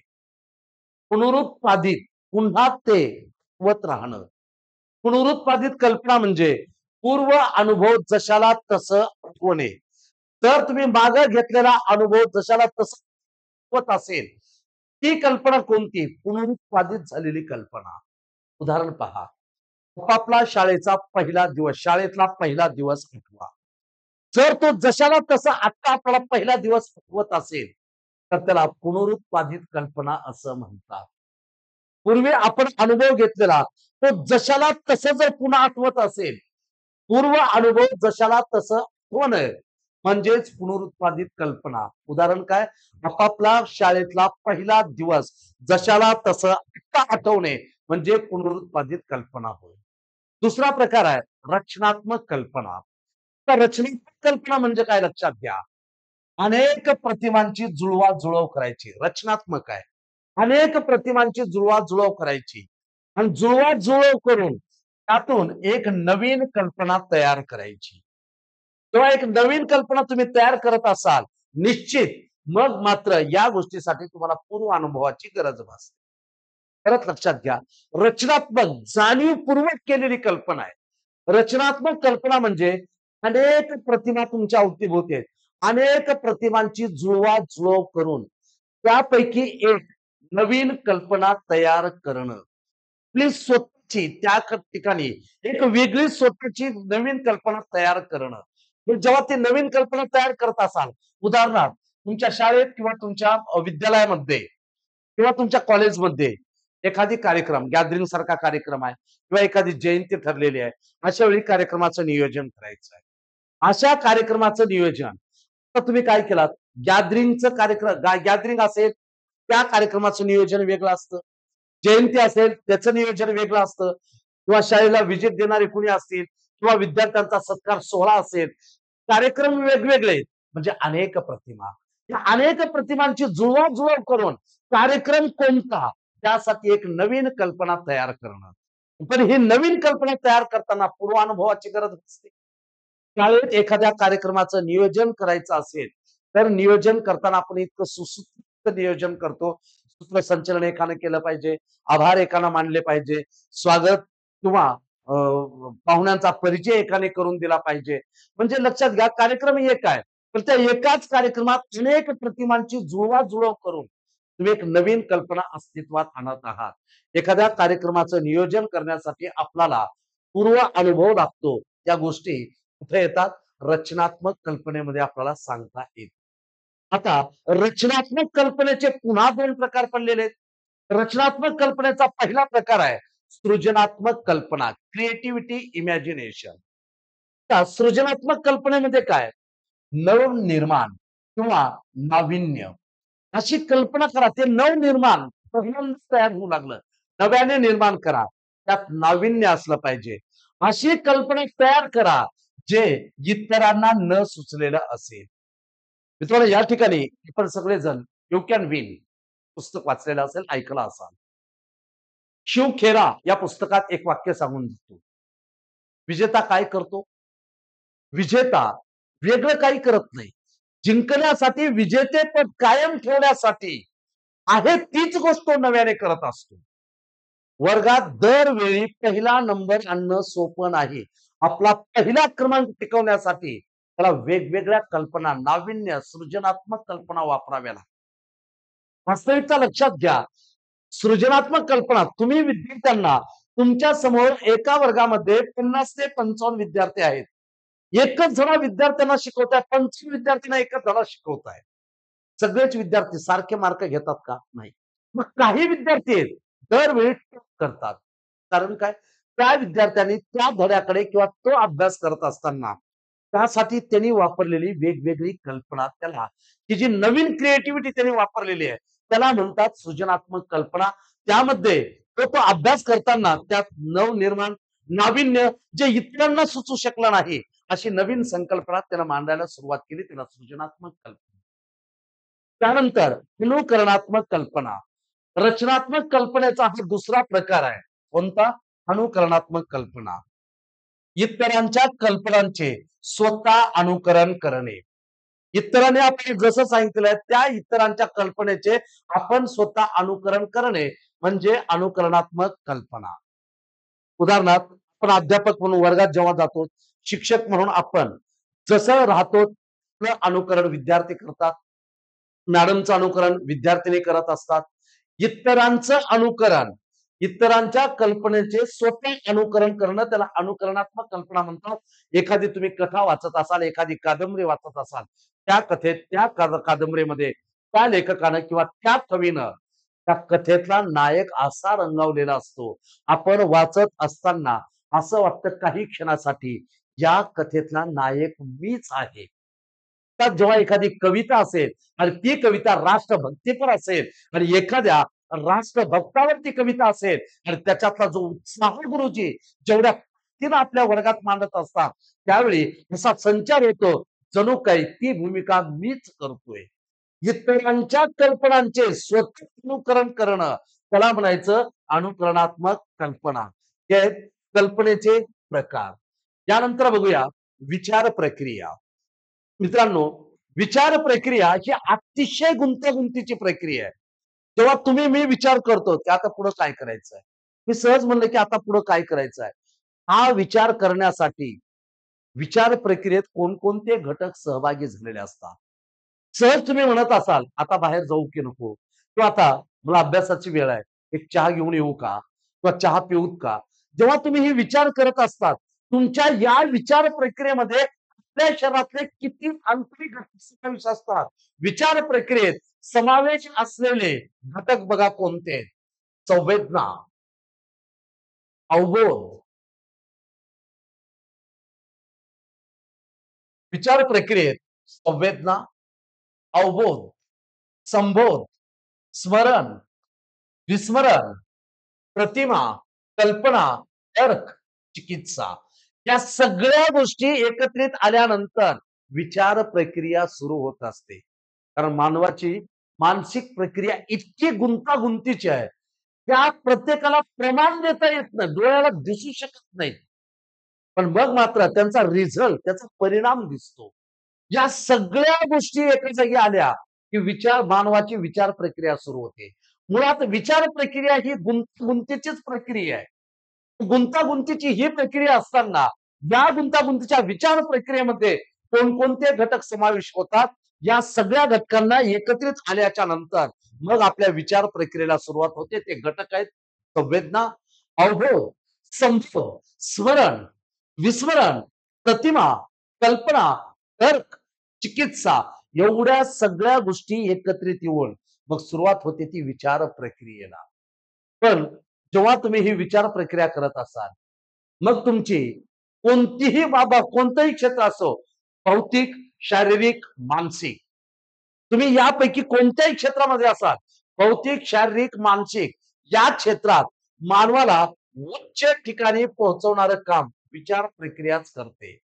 पुनरुत्पादित, पुन्हा ते आठवत राहणं. पुनरुत्पादित कल्पना म्हणजे पूर्व अनुभव जशाला तसं आठवणे. तर तुम्ही मागे घेतलेला अनुभव जशाला तसं आठवत असेल, ती कल्पना कोणती? पुनरुत्पादित झालेली कल्पना. उदाहरण पहा, आपापला शाळेचा पहिला दिवस, शाळेतला पहिला दिवस आठवा. जर तो जशाला तसा आता आपल्याला पहिला दिवस आठवत असेल, तर त्याला पुनरुत्पादित कल्पना असं म्हणतात. पूर्वी आपण अनुभव घेतलेला तो जशाला तसं जर पुन्हा आठवत असेल, पूर्व अनुभव जशाला तसं आठवणं म्हणजेच पुनरुत्पादित कल्पना. उदाहरण काय? आपापला शाळेतला पहिला दिवस जशाला तसं आता आठवणे म्हणजे पुनरुत्पादित कल्पना होय. दुसरा प्रकार आहे रचनात्मक कल्पना. तर रचनात्मक कल्पना म्हणजे काय लक्षात घ्या. अनेक प्रतिमांची जुळवाजुळव करायची, रचनात्मक आहे. अनेक प्रतिमांची जुळवाजुळव करायची आणि जुळवाजुळव करून त्यातून एक नवीन कल्पना तयार करायची. तेव्हा एक नवीन कल्पना तुम्ही तयार करत असाल, निश्चित मग मात्र या गोष्टीसाठी तुम्हाला पूर्व अनुभवाची गरज भासते. परत लक्षात घ्या, रचनात्मक जाणीवपूर्वक केलेली कल्पना आहे. रचनात्मक कल्पना म्हणजे अनेक प्रतिमा तुमच्या अवतीभोवती आहेत. अनेक प्रतिमांची जुळवाजुळव करून त्यापैकी एक नवीन कल्पना तयार करणं. आपली स्वतःची त्या ठिकाणी एक वेगळी स्वतःची नवीन कल्पना तयार करणं. मग जेव्हा ती नवीन कल्पना तयार करत असाल, उदाहरणार्थ तुमच्या शाळेत किंवा तुमच्या विद्यालयामध्ये किंवा तुमच्या कॉलेजमध्ये एखादी कार्यक्रम, गॅदरिंग सारखा कार्यक्रम आहे किंवा एखादी जयंती ठरलेली आहे. अशा वेळी कार्यक्रमाचं नियोजन करायचं आहे. अशा कार्यक्रमाचं नियोजन तर तुम्ही काय केलात? गॅदरिंगचं कार्यक्रम गॅदरिंग असेल, त्या कार्यक्रमाचं नियोजन वेगळं असतं. जयंती असेल त्याचं नियोजन वेगळं असतं किंवा शाळेला व्हिजिट देणारे कुणी असतील किंवा विद्यार्थ्यांचा सत्कार सोहळा असेल, कार्यक्रम वेगवेगळे आहेत. म्हणजे अनेक प्रतिमा. या अनेक प्रतिमांची जुळवाजुळव करून कार्यक्रम कोणता त्यासाठी एक नवीन कल्पना तयार करणं. पण ही नवीन कल्पना तयार करताना पूर्वानुभवाची गरज असते. शाळेत एखाद्या कार्यक्रमाचं नियोजन करायचं असेल, तर नियोजन करताना आपण इतकं सुसूत्र नियोजन करतो. सूत्रसंचलन एकानं केलं पाहिजे, आभार एकानं मानले पाहिजे, स्वागत किंवा पाहुण्यांचा परिचय एकाने करून दिला पाहिजे. म्हणजे लक्षात घ्या, कार्यक्रम एक आहे, पण त्या एकाच कार्यक्रमात अनेक प्रतिमांची जुळवाजुळव करून तुम्ही एक नवीन कल्पना अस्तित्वात आणत आहात. एखाद्या कार्यक्रमाचं नियोजन करण्यासाठी आपल्याला पूर्व अनुभव लागतो. त्या गोष्टी कुठे येतात? रचनात्मक कल्पनेमध्ये आपल्याला सांगता येतात. आता रचनात्मक कल्पनेचे पुन्हा 2 प्रकार पडलेले आहेत. रचनात्मक कल्पनेचा पहिला प्रकार आहे सृजनात्मक कल्पना, क्रिएटिव्हिटी, इमॅजिनेशन. आता सृजनात्मक कल्पनेमध्ये काय? नवनिर्माण किंवा नाविन्य अशी कल्पना करा. ते नवनिर्माण पहिल्यांदाच तयार होऊ लागलं. नव्याने निर्माण करा. त्यात नाविन्य असलं पाहिजे. अशी कल्पना तयार करा, जे इतरांना न सुचलेलं असेल. मित्रांनो, या ठिकाणी आपण सगळेजण यू कॅन विन पुस्तक वाचलेलं असेल, ऐकलं असाल. शिव खेरा या पुस्तकात एक वाक्य सांगून जातो. विजेता काय करतो? विजेता वेगळं काही करत नाही. जिंकण्यासाठी विजेतेपद कायम ठेवण्यासाठी आहे तीच गोष्ट तो नव्याने करत असतो. वर्गात दरवेळी पहिला नंबर आणणं सोपं नाही. आपला पहिला क्रमांक टिकवण्यासाठी त्याला वेगवेगळ्या कल्पना, नाविन्य, सृजनात्मक कल्पना वापराव्या लागतात. वास्तविकता लक्षात घ्या. सृजनात्मक कल्पना तुम्ही विद्यार्थ्यांना तुमच्या समोर एका वर्गामध्ये 50 ते 55 विद्यार्थी आहेत. एकच धडा विद्यार्थ्यांना शिकवताय, 25 विद्यार्थ्यांना एकच धडा शिकवताय. सगळेच विद्यार्थी सारखे मार्क घेतात का? नाही. मग काही विद्यार्थी आहेत, दरवेळी टॉप करतात. कारण काय? त्या विद्यार्थ्यांनी त्या धड्याकडे किंवा तो अभ्यास करत असताना त्यासाठी त्यांनी वापरलेली वेगवेगळी कल्पना, त्याला ही जी नवीन क्रिएटिव्हिटी त्यांनी वापरलेली आहे, त्याला म्हणतात सृजनात्मक कल्पना. त्यामध्ये तो अभ्यास करताना त्यात नवनिर्माण, नाविन्य जे इतरांना सुचू शकलं नाही, अशी नवीन संकल्पना त्यानं मांडायला सुरुवात केली. त्याला सृजनात्मक कल्पना. त्यानंतर अनुकरणात्मक कल्पना. रचनात्मक कल्पनेचा हा दुसरा प्रकार आहे. कोणता? अनुकरणात्मक कल्पना. इतरांच्या कल्पनांचे स्वतः अनुकरण करणे. इतरांनी आपल्याला जसं सांगितलंय त्या इतरांच्या कल्पनेचे आपण स्वतः अनुकरण करणे म्हणजे अनुकरणात्मक कल्पना. उदाहरणार्थ, आपण अध्यापक म्हणून वर्गात जेव्हा जातो, शिक्षक म्हणून आपण जसं राहतो त्याचं अनुकरण विद्यार्थी करतात. मॅडमचं अनुकरण विद्यार्थिनी करत असतात. इतरांचं अनुकरण, इतरांच्या कल्पनेचे स्वतः अनुकरण करणं त्याला अनुकरणात्मक कल्पना म्हणतात. एखादी तुम्ही कथा वाचत असाल, एखादी कादंबरी वाचत असाल, त्या कथेत, त्या कादंबरीमध्ये त्या लेखकानं किंवा त्या कवीनं त्या कथेतला नायक असा रंगवलेला असतो. आपण वाचत असताना असं वाटतं काही क्षणासाठी या कथेतला नायक मीच आहे. तर जेव्हा एखादी कविता असेल आणि ती कविता राष्ट्रभक्तीपर असेल आणि एखाद्या राष्ट्रभक्तावरती कविता असेल आणि त्याच्यातला जो उत्साह गुरुजी जेवढ्या ताकदीनं आपल्या वर्गात मांडत असतात, त्यावेळी असा संचार होतो, जणू काही ती भूमिका मीच करतोय. इतरांच्या कल्पनांचे स्वतः अनुकरण करणं त्याला म्हणायचं अनुकरणात्मक कल्पना. हे आहेत कल्पनेचे प्रकार. यानंतर बघूया विचार प्रक्रिया. मित्रांनो, विचार प्रक्रिया ही अतिशय गुंतागुंतीची प्रक्रिया आहे. जेव्हा तुम्ही मी विचार करतो की आता पुढे काय करायचंय, मी सहज म्हणलं की आता पुढे काय करायचंय, हा विचार करण्यासाठी विचार प्रक्रियेत कोणकोणते घटक सहभागी झालेले असतात. सहज तुम्ही म्हणत असाल आता बाहेर जाऊ की नको, किंवा आता मला अभ्यासाची वेळ आहे, एक चहा घेऊन येऊ का, किंवा चहा पिऊत का. जेव्हा तुम्ही हे विचार करत असतात, तुमच्या या विचार प्रक्रियेमध्ये आपल्या शरीरातले किती आंतरिक घटक समावेश असतात. विचार प्रक्रियेत समावेश असलेले घटक बघा कोणते आहेत. संवेदना, अवबोध, विचार प्रक्रियेत संवेदना, अवबोध, संबोध, स्मरण, विस्मरण, प्रतिमा, कल्पना, तर्क, चिकित्सा या सगळ्या गोष्टी एकत्रित आल्यानंतर विचार प्रक्रिया सुरू होत असते. कारण मानवाची मानसिक प्रक्रिया इतकी गुंतागुंतीची आहे, त्या प्रत्येकाला प्रमाण देता येत नाही, डोळ्याला दिसू शकत नाही. पण मग मात्र त्यांचा रिझल्ट, त्याचा परिणाम दिसतो. या सगळ्या गोष्टी एका जागी आल्या की मानवाची विचार प्रक्रिया सुरू होते. मुळात विचार प्रक्रिया ही गुंतागुंतीचीच प्रक्रिया आहे. गुंतागुंतीची ही प्रक्रिया असताना या गुंतागुंतीच्या विचार प्रक्रियेमध्ये कोणकोणते घटक समावेश होतात, या सगळ्या घटकांना एकत्रित आल्याच्या नंतर मग आपल्या विचार प्रक्रियेला सुरुवात होते. ते घटक आहेत संवेदना, अवबोध, संबोध, स्मरण, विस्मरण, प्रतिमा, कल्पना, तर्क, चिकित्सा एवढ्या सगळ्या गोष्टी एकत्रित येऊन मग सुरुवात होते ती विचार प्रक्रियेला. पण जेव्हा तुम्ही ही विचार प्रक्रिया करत असाल, मग तुमची कोणतीही बाबा कोणतंही क्षेत्र असो, भौतिक, शारीरिक, मानसिक, तुम्ही यापैकी कोणत्याही क्षेत्रामध्ये असाल, भौतिक, शारीरिक, मानसिक या क्षेत्रात मानवाला उच्च ठिकाणी पोहोचवणारं काम विचार प्रक्रियाच करते.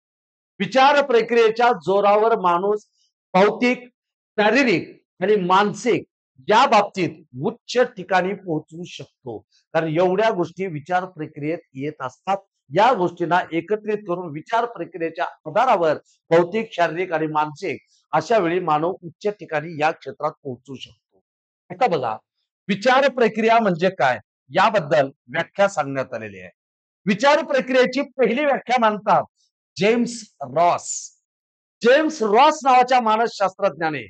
विचार प्रक्रियेच्या जोरावर माणूस भौतिक, शारीरिक आणि मानसिक या बाबतीत उच्च ठिकाणी पोहोचू शकतो. कारण एवढ्या गोष्टी विचार प्रक्रियेत येत असतात. या गोष्टींना एकत्रित करून विचार प्रक्रियेच्या आधारावर भौतिक, शारीरिक आणि मानसिक अशा वेळी मानव उच्च ठिकाणी या क्षेत्रात पोहोचू शकतो. आता बघा, विचार प्रक्रिया म्हणजे काय याबद्दल व्याख्या सांगण्यात आलेली आहे. विचार प्रक्रियेची पहिली व्याख्या मानतात जेम्स रॉस. जेम्स रॉस नावाच्या मानसशास्त्रज्ञाने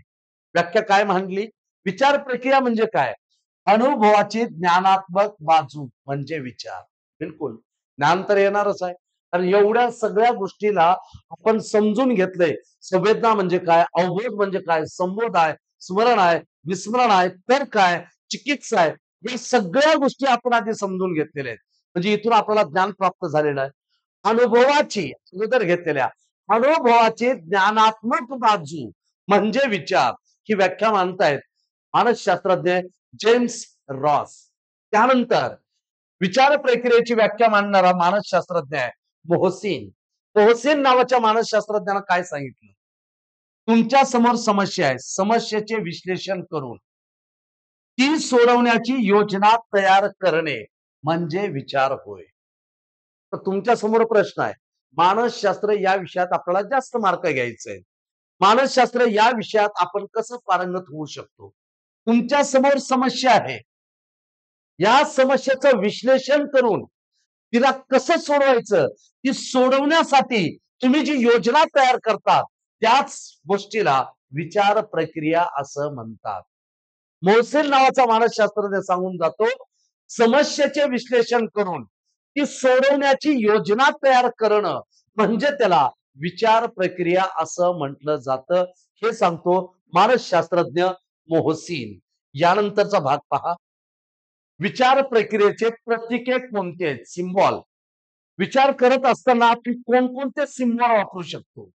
व्याख्या काय मांडली? विचार प्रक्रिया म्हणजे काय? अनुभवाची ज्ञानात्मक बाजू म्हणजे विचार. बिलकुल ज्ञान तर येणारच आहे. कारण एवढ्या सगळ्या गोष्टीला आपण समजून घेतलंय. संवेदना म्हणजे काय, अवबोध म्हणजे काय, संबोध आहे, स्मरण आहे, विस्मरण आहे, तर्क आहे, चिकित्सा आहे. या सगळ्या गोष्टी आपण आधी समजून घेतलेल्या आहेत. म्हणजे इथून आपल्याला ज्ञान प्राप्त झालेलं आहे. अनुभवाची अगोदर घेतलेल्या अनुभवाची ज्ञानात्मक बाजू म्हणजे विचार ही व्याख्या मानतायत मानसशास्त्रज्ञ जेम्स रॉस. त्यानंतर विचार प्रक्रियेची व्याख्या मांडणारा मानसशास्त्रज्ञ आहे मोहसिन. मोहसिन नावाच्या मानसशास्त्रज्ञानं काय सांगितलं? तुमच्या समोर समस्या आहे, समस्येचे विश्लेषण करून ती सोडवण्याची योजना तयार करणे म्हणजे विचार होय. तर तुमच्या समोर प्रश्न आहे, मानसशास्त्र या विषयात आपल्याला जास्त मार्क घ्यायचे. मानसशास्त्र या विषयात आपण कसं पारंगत होऊ शकतो? तुमच्या समोर समस्या आहे, या समस्येचं विश्लेषण करून तिला कसं सोडवायचं, ती सोडवण्यासाठी तुम्ही जी योजना तयार करतात त्याच गोष्टीला विचार प्रक्रिया असं म्हणतात. मोहसेन नावाचा मानसशास्त्रज्ञ सांगून जातो, समस्येचे विश्लेषण करून ती सोडवण्याची योजना तयार करणं म्हणजे त्याला विचार प्रक्रिया असं म्हटलं जातं. हे सांगतो मानसशास्त्रज्ञ मोहसिन. यानंतरचा भाग पहा. विचार प्रक्रियेचे प्रतीके कोणते आहेत? सिम्बॉल. विचार करत असताना आपण कोणकोणते सिम्बॉल वापरू शकतो?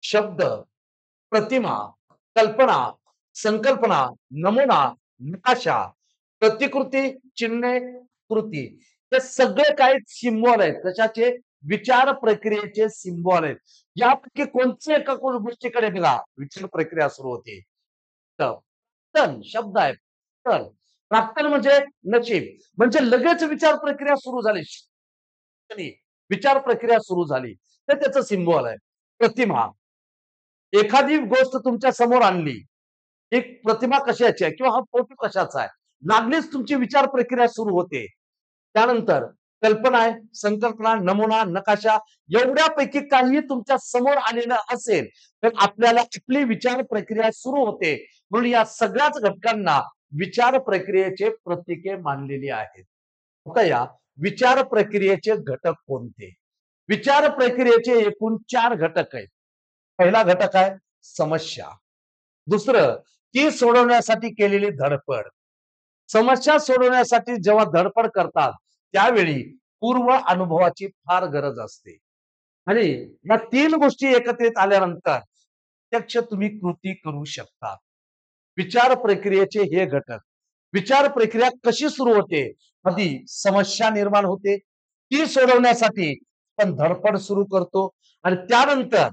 शब्द, प्रतिमा, कल्पना, संकल्पना, नमुना, नकाशा, प्रतिकृती, चिन्हे, कृती हे सगळे काही सिम्बॉल आहेत. कशाचे? विचार प्रक्रियेचे सिम्बॉल आहेत. यापैकी कोणत्या एका गोष्टीकडे बघा विचार प्रक्रिया सुरू होते. प्राक्तन शब्द आहे. प्राक्तन प्राक्तन म्हणजे नशीब, म्हणजे लगेच विचार प्रक्रिया सुरू झाली. विचार प्रक्रिया सुरू झाली. तर त्याचं सिम्बॉल आहे प्रतिमा. एखादी गोष्ट तुमच्या समोर आणली, एक प्रतिमा कशाची आहे किंवा हा फोटो कशाचा आहे, लागलीच तुमची विचार प्रक्रिया सुरू होते. त्यानंतर कल्पना आहे, संकल्पना, नमुना, नकाशा एवढ्यापैकी काही तुमच्या समोर आलेलं असेल तर आपल्याला आपली विचार प्रक्रिया सुरू होते. म्हणून या सगळ्याच घटकांना विचार प्रक्रियेचे प्रतीके मानलेली आहेत. आता या विचार प्रक्रियेचे घटक कोणते? विचार प्रक्रियेचे एकूण 4 घटक आहेत. पहिला घटक आहे समस्या. दुसरं ती सोडवण्यासाठी केलेली धडपड. समस्या सोडवण्यासाठी जेव्हा धडपड करतात त्यावेळी पूर्व अनुभवाची फार गरज असते आणि या 3 गोष्टी एकत्रित आल्यानंतर प्रत्यक्ष तुम्ही कृती करू शकता. विचार प्रक्रियेचे हे घटक. विचार प्रक्रिया कशी सुरू होते? आधी समस्या निर्माण होते, ती सोडवण्यासाठी आपण धडपड सुरू करतो आणि त्यानंतर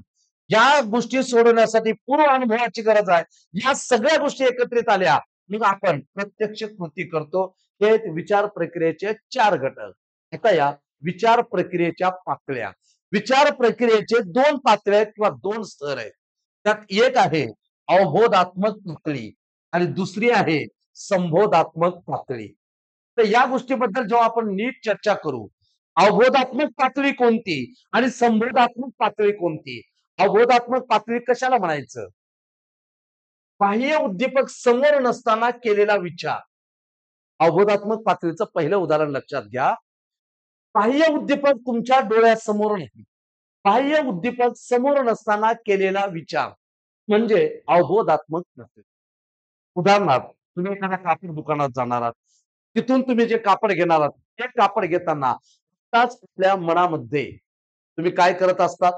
या गोष्टी सोडवण्यासाठी पूर्व अनुभवाची गरज आहे. या सगळ्या गोष्टी एकत्रित आल्या मग आपण प्रत्यक्ष कृती करतो. हे विचार प्रक्रियेचे 4 घटक. आता या विचार प्रक्रियेच्या पातळ्या. विचार प्रक्रियेचे 2 पातळ्या आहेत किंवा 2 स्तर आहेत. त्यात एक आहे अवबोधात्मक पातळी आणि दुसरी आहे संबोधात्मक पातळी. तर या गोष्टीबद्दल जेव्हा आपण नीट चर्चा करू, अवबोधात्मक पातळी कोणती आणि संबोधात्मक पातळी कोणती? अवबोधात्मक पातळी कशाला म्हणायचं? बाह्य उद्दीपक समोर नसताना केलेला विचार. अवबोधात्मक पातळीचं पहिलं उदाहरण लक्षात घ्या. बाह्य उद्दीपक तुमच्या डोळ्यासमोर नाही. बाह्य उद्दीपक समोर नसताना केलेला विचार म्हणजे अवबोधात्मक पातळी. उदाहरणार्थ तुम्ही एखाद्या कापड दुकानात जाणार आहात. तिथून तुम्ही जे कापड घेणार आहात, ते कापड घेताना आत्ताच आपल्या मनामध्ये तुम्ही काय करत असतात?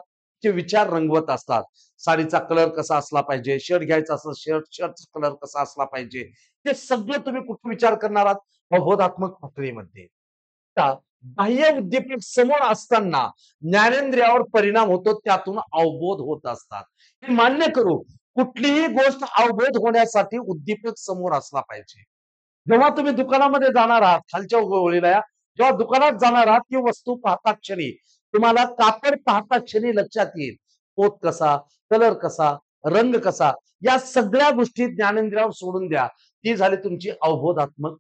ते विचार रंगवत असतात. साडीचा कलर कसा असला पाहिजे, शर्ट घ्यायचा असेल शर्टचा कलर कसा असला पाहिजे. ते सगळं तुम्ही कुठे विचार करणार आहात? अवबोधात्मक पातळीमध्ये. आता बाह्य उद्दीपक समोर असताना ज्ञानेंद्रियावर परिणाम होतो, त्यातून अवबोध होत असतात. हे मान्य करू, कुठलीही गोष्ट अवबोध होण्यासाठी उद्दीपक समोर असला पाहिजे. जेव्हा तुम्ही दुकानामध्ये जाणार आहात, खालच्या ओळीला या, जेव्हा दुकानात जाणार आहात ती वस्तू पाहता क्षणी तुम्हाला कापड पाहता क्षणी लक्षात येईल. पोत कसा, कलर कसा, रंग कसा, या सगळ्या गोष्टी ज्ञानेंद्रियावर सोडून द्या. ती झाली तुमची अवबोधात्मक.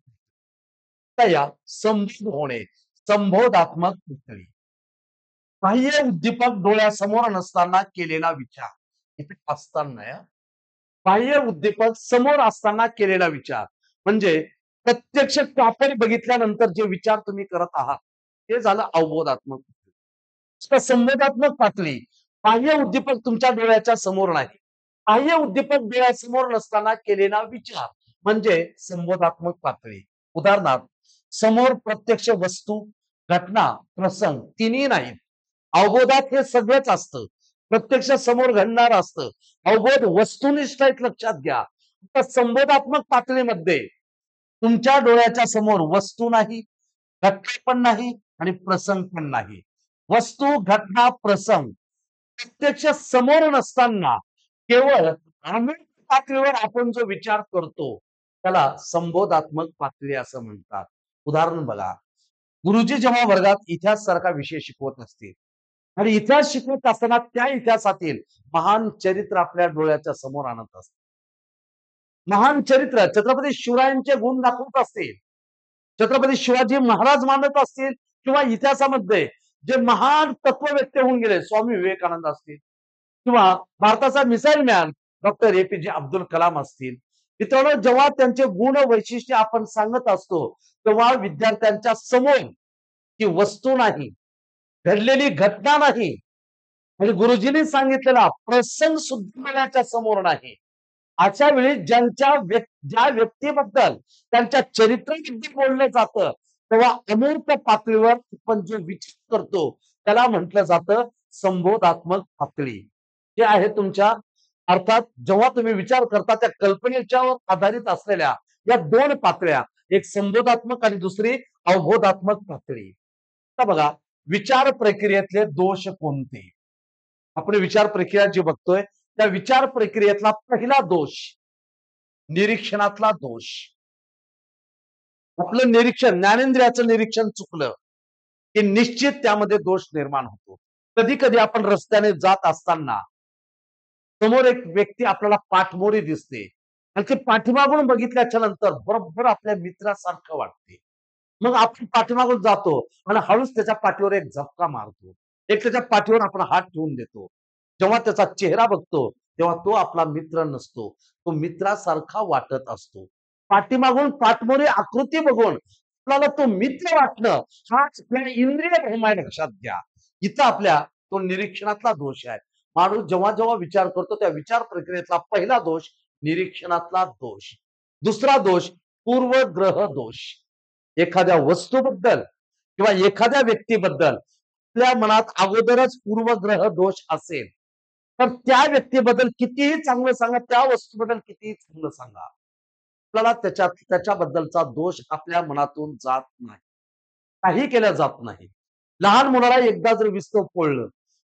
या संबोध होणे, संबोधात्मक पातळी. बाह्य उद्दीपक डोळ्यासमोर नसताना केलेला विचार. इथे असताना या बाह्य उद्दीपक समोर असताना केलेला विचार म्हणजे प्रत्यक्ष कापड बघितल्यानंतर जे विचार तुम्ही करत आहात ते झालं अवबोधात्मक. संबोधात्मक पातळी. बाह्य उद्दीपक तुमच्या डोळ्याच्या समोर नाही. बाह्य उद्दीपक डोळ्यासमोर नसताना केलेला विचार म्हणजे संबोधात्मक पातळी. उदाहरणार्थ समोर प्रत्यक्ष वस्तू, घटना, प्रसंग तिन्ही नाहीत. अवबोधात हे सगळंच असतं. प्रत्यक्ष समोर घडणार असतं. अवबोध वस्तुनिष्ठ आहेत लक्षात घ्या. तर संबोधात्मक पातळीमध्ये तुमच्या डोळ्याच्या समोर वस्तू नाही, घटना पण नाही आणि प्रसंग पण नाही. वस्तू, घटना, प्रसंग प्रत्यक्ष समोर नसताना केवळ आंतरिक पातळीवर आपण जो विचार करतो त्याला संबोधात्मक पातळी असं म्हणतात. उदाहरण बघा, गुरुजी जेव्हा वर्गात इतिहास सारखा विषय शिकवत असतील आणि इतिहास शिकवत असताना त्या इतिहासातील महान चरित्र आपल्या डोळ्याच्या समोर आणत असतात. महान चरित्र छत्रपती शिवरायांचे गुण दाखवत असतील, छत्रपती शिवाजी महाराज मानत असतील किंवा इतिहासामध्ये जे महान तत्ववेत्ते होऊन गेले स्वामी विवेकानंद असतील किंवा भारताचा missile man doctor APJ Abdul Kalam असतील. मित्रांनो, जेव्हा त्यांचे गुण वैशिष्ट्य आपण सांगत असतो तेव्हा विद्यार्थ्यांच्या समोर ती वस्तू नाही, घडलेली घटना नाही आणि गुरुजींनी सांगितलेला प्रसंग सुद्धा मनाच्या समोर नाही. अशा वेळी ज्या व्यक्तीबद्दल त्यांच्या चरित्राबद्दल बोललं जातं तेव्हा अमूर्त पातळीवर आपण जो विचार करतो त्याला म्हटलं जातं संबोधात्मक पातळी. हे आहे तुमच्या अर्थात जेव्हा तुम्ही विचार करता त्या कल्पनेच्यावर आधारित असलेल्या या 2 पातळ्या, एक संबोधात्मक आणि दुसरी अवबोधात्मक पातळी. आता बघा, विचार प्रक्रियेतले दोष कोणते? आपण विचार प्रक्रिया जी बघतोय त्या विचार प्रक्रियेतला पहिला दोष निरीक्षणातला दोष. आपलं निरीक्षण, ज्ञानेंद्रियाचं निरीक्षण चुकलं की निश्चित त्यामध्ये दोष निर्माण होतो. कधी कधी आपण रस्त्याने जात असताना समोर एक व्यक्ती आपल्याला पाठमोरी दिसते आणि ते पाठीमागून बघितल्याच्या नंतर बरोबर आपल्या मित्रासारखं वाटते. मग आपण पाठीमागून जातो आणि हळूच त्याच्या पाठीवर एक झपका मारतो. एक त्याच्या पाठीवर आपण हात ठेवून देतो. जेव्हा त्याचा चेहरा बघतो तेव्हा तो आपला मित्र नसतो, तो मित्रासारखा वाटत असतो. पाठीमागून पाठमोरी आकृती बघून आपल्याला तो मित्र वाटणं हाच आपल्या इंद्रिय धर्म आहे, लक्षात घ्या. इथं आपल्या तो निरीक्षणातला दोष आहे. माणूस जेव्हा जेव्हा विचार करतो त्या विचार प्रक्रियेतला पहिला दोष निरीक्षणातला दोष. दुसरा दोष पूर्वग्रह दोष. एखाद्या वस्तूबद्दल किंवा एखाद्या व्यक्तीबद्दल आपल्या मनात अगोदरच पूर्वग्रह दोष असेल तर त्या व्यक्तीबद्दल कितीही चांगलं सांगा, त्या वस्तूबद्दल कितीही चांगलं सांगा, आपल्याला त्याच्याबद्दलचा दोष आपल्या मनातून जात नाही, काही केल्या जात नाही. लहान मुलाला एकदा जर विस्तव पोळलं,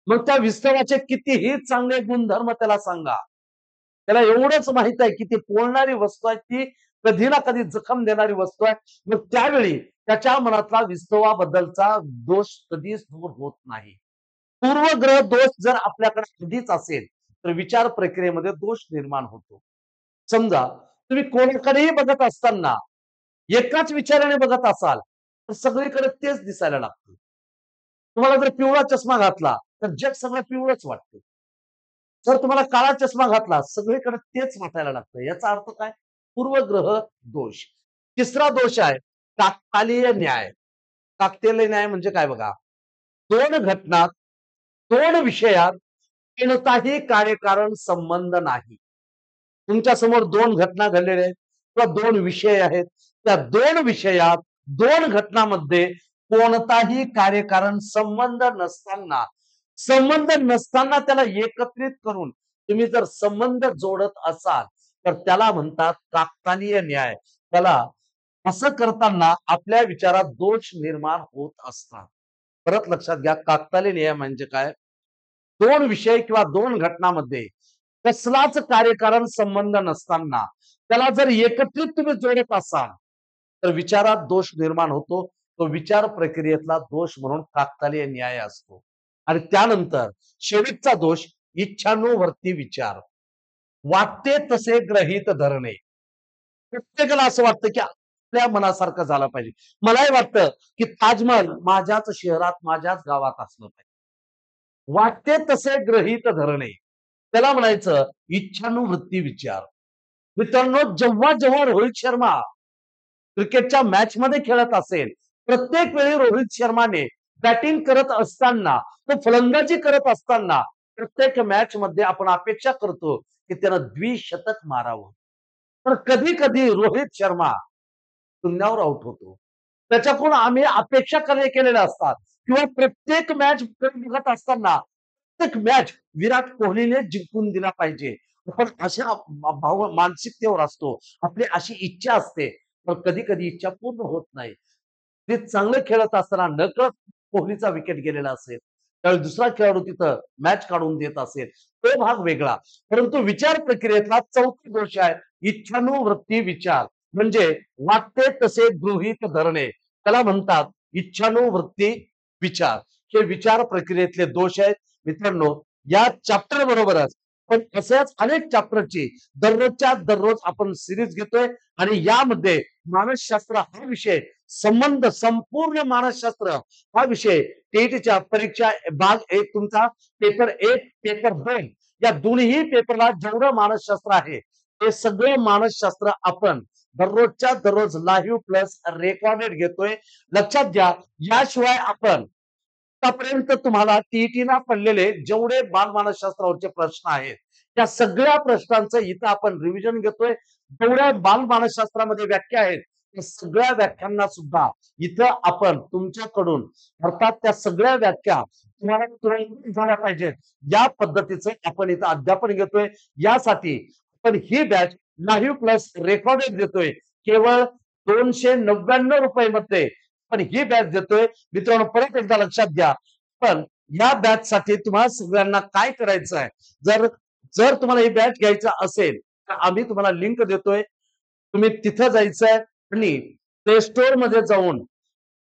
मग त्या विस्तवाचे कितीही चांगले गुणधर्म त्याला सांगा, त्याला एवढंच माहित आहे की ती पोळणारी वस्तू आहे, ती कधी ना कधी जखम देणारी वस्तू आहे. मग त्यावेळी त्याच्या मनातला विस्तवाबद्दलचा दोष कधीच दूर होत नाही. पूर्वग्रह दोष जर आपल्याकडे कधीच असेल तर विचार प्रक्रियेमध्ये दोष निर्माण होतो. समजा तुम्ही कोणाकडेही बघत असताना एकाच विचाराने बघत असाल तर सगळीकडे तेच दिसायला लागतं. तुम्हाला जर पिवळा चष्मा घातला तर जग सगळं पिवळच वाटतं. जर तुम्हाला काळा चष्मा घातला सगळीकडे तेच वाटायला लागतं. याचा अर्थ काय? पूर्वग्रह दोष. तिसरा दोष आहे काकतालीय न्याय. काकतालीय न्याय म्हणजे काय बघा, दोन घटनात, दोन विषयात कोणताही कार्यकारण संबंध नाही. तुमच्या समोर दोन घटना घडलेल्या आहेत किंवा दोन विषय आहेत. त्या दोन विषयात, दोन घटनांमध्ये कोणताही कार्यकारण संबंध नसताना त्याला एकत्रित करून तुम्ही जर संबंध जोडत असाल तर त्याला म्हणतात काकतालीय न्याय. त्याला असं करताना आपल्या विचारात दोष निर्माण होत असतात. परत लक्षात घ्या, काकतालीय न्याय म्हणजे काय? दोन विषय किंवा दोन घटनांमध्ये कसलाच कार्यकारण संबंध नसताना त्याला जर एकत्रित तुम्ही जोडत असाल तर विचारात दोष निर्माण होतो. तो विचार प्रक्रियेतला दोष म्हणून काकतालीय न्याय असतो. आणि त्यानंतर शेवटचा दोष इच्छानुवर्ती विचार. वाटते तसे ग्रहित धरणे. प्रत्येकाला असं वाटतं की आपल्या मनासारखं झालं पाहिजे. मलाही वाटतं की ताजमहल माझ्याच शहरात, माझ्याच गावात असलं पाहिजे. वाटते तसे ग्रहित धरणे, त्याला म्हणायचं इच्छानुवृत्ती विचार. मित्रांनो, जेव्हा जेव्हा रोहित शर्मा क्रिकेटच्या मॅच मध्ये खेळत असेल, प्रत्येक वेळी रोहित शर्माने बॅटिंग करत असताना, तो फलंदाजी करत असताना प्रत्येक मॅच मध्ये आपण अपेक्षा करतो की त्यानं द्विशतक मारावं. पण कधी कधी रोहित शर्मा शून्यावर आउट होतो. त्याच्याकडून आम्ही अपेक्षा केलेल्या असतात किंवा प्रत्येक मॅच बघत असताना प्रत्येक मॅच विराट कोहलीने जिंकून दिला पाहिजे. आपण अशा मानसिकतेवर असतो, आपली अशी इच्छा असते. पण कधी कधी इच्छा पूर्ण होत नाही. ते चांगलं खेळत असताना नकळत कोहलीचा विकेट गेलेला असेल, त्यावेळी दुसरा खेळाडू तिथं मॅच काढून देत असेल, तो भाग वेगळा. परंतु विचार प्रक्रियेतला चौथा दोष आहे इच्छानुवृत्ती विचार. म्हणजे वाटते तसे गृहीत धरणे, त्याला म्हणतात इच्छानुवृत्ती विचार. हे विचार प्रक्रियेतले दोष आहेत. मित्रांनो, या चॅप्टर बरोबरच पण अशाच अनेक चॅप्टरची दररोजच्या दररोज आपण सिरीज घेतोय आणि यामध्ये मानसशास्त्र हा विषय, संबंध, संपूर्ण मानसशास्त्र हा विषय टीईटीच्या परीक्षा भाग 1 तुमचा पेपर 1 पेपर 2 या दोन्ही पेपरला जेवढं मानसशास्त्र आहे ते सगळे मानसशास्त्र आपण दररोजच्या दररोज लाईव्ह प्लस रेकॉर्डेड घेतोय. लक्षात घ्या, याशिवाय आपण आतापर्यंत तुम्हाला टीईटीला पडलेले जेवढे बालमानसशास्त्रावरचे प्रश्न आहेत त्या सगळ्या प्रश्नांचं इथं आपण रिव्हिजन घेतोय. जेवढ्या बालमानसशास्त्रामध्ये व्याख्या आहेत त्या सगळ्या व्याख्यांना सुद्धा इथं आपण तुमच्याकडून, अर्थात त्या सगळ्या व्याख्या तुम्हाला तुरंत झाल्या पाहिजेत या पद्धतीचं आपण इथं अध्यापन घेतोय. यासाठी आपण ही बॅच लाईव्ह प्लस रेकॉर्डेड देतोय. केवळ 299 रुपये मध्ये पण ही बॅच देतोय. मित्रांनो, परत एकदा लक्षात घ्या, पण या बॅच साठी तुम्हाला सगळ्यांना काय करायचं आहे, जर तुम्हाला ही बॅच घ्यायचं असेल तर आम्ही तुम्हाला लिंक देतोय, तुम्ही तिथं जायचंय आणि प्ले स्टोअर मध्ये जाऊन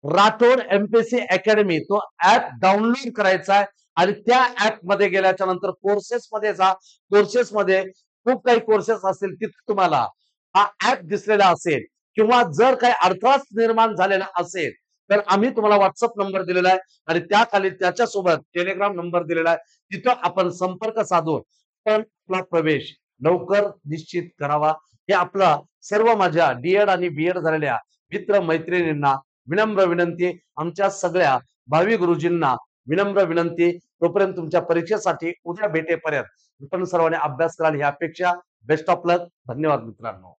राठोड एमपीएससी अकॅडमी तो ऍप डाउनलोड करायचा आहे आणि त्या ऍप मध्ये गेल्याच्या नंतर कोर्सेस मध्ये जा. कोर्सेस मध्ये खूप काही कोर्सेस असतील, तिथे तुम्हाला हा ऍप दिसलेला असेल किंवा जर काही अडथळा निर्माण झालेला असेल तर आम्ही तुम्हाला व्हॉट्सअप नंबर दिलेला आहे आणि त्याखाली त्याच्यासोबत टेलिग्राम नंबर दिलेला आहे, तिथं आपण संपर्क साधून पण आपला प्रवेश लवकर निश्चित करावा. हे आपला सर्व माझ्या डीएड आणि बीएड झालेल्या मित्र मैत्रिणींना विनम्र विनंती, आमच्या सगळ्या भावी गुरुजींना विनम्र विनंती. तोपर्यंत तुमच्या परीक्षेसाठी उद्या भेटेपर्यंत आपण सर्वांनी अभ्यास कराल ही अपेक्षा. बेस्ट ऑफ लक. धन्यवाद मित्रांनो.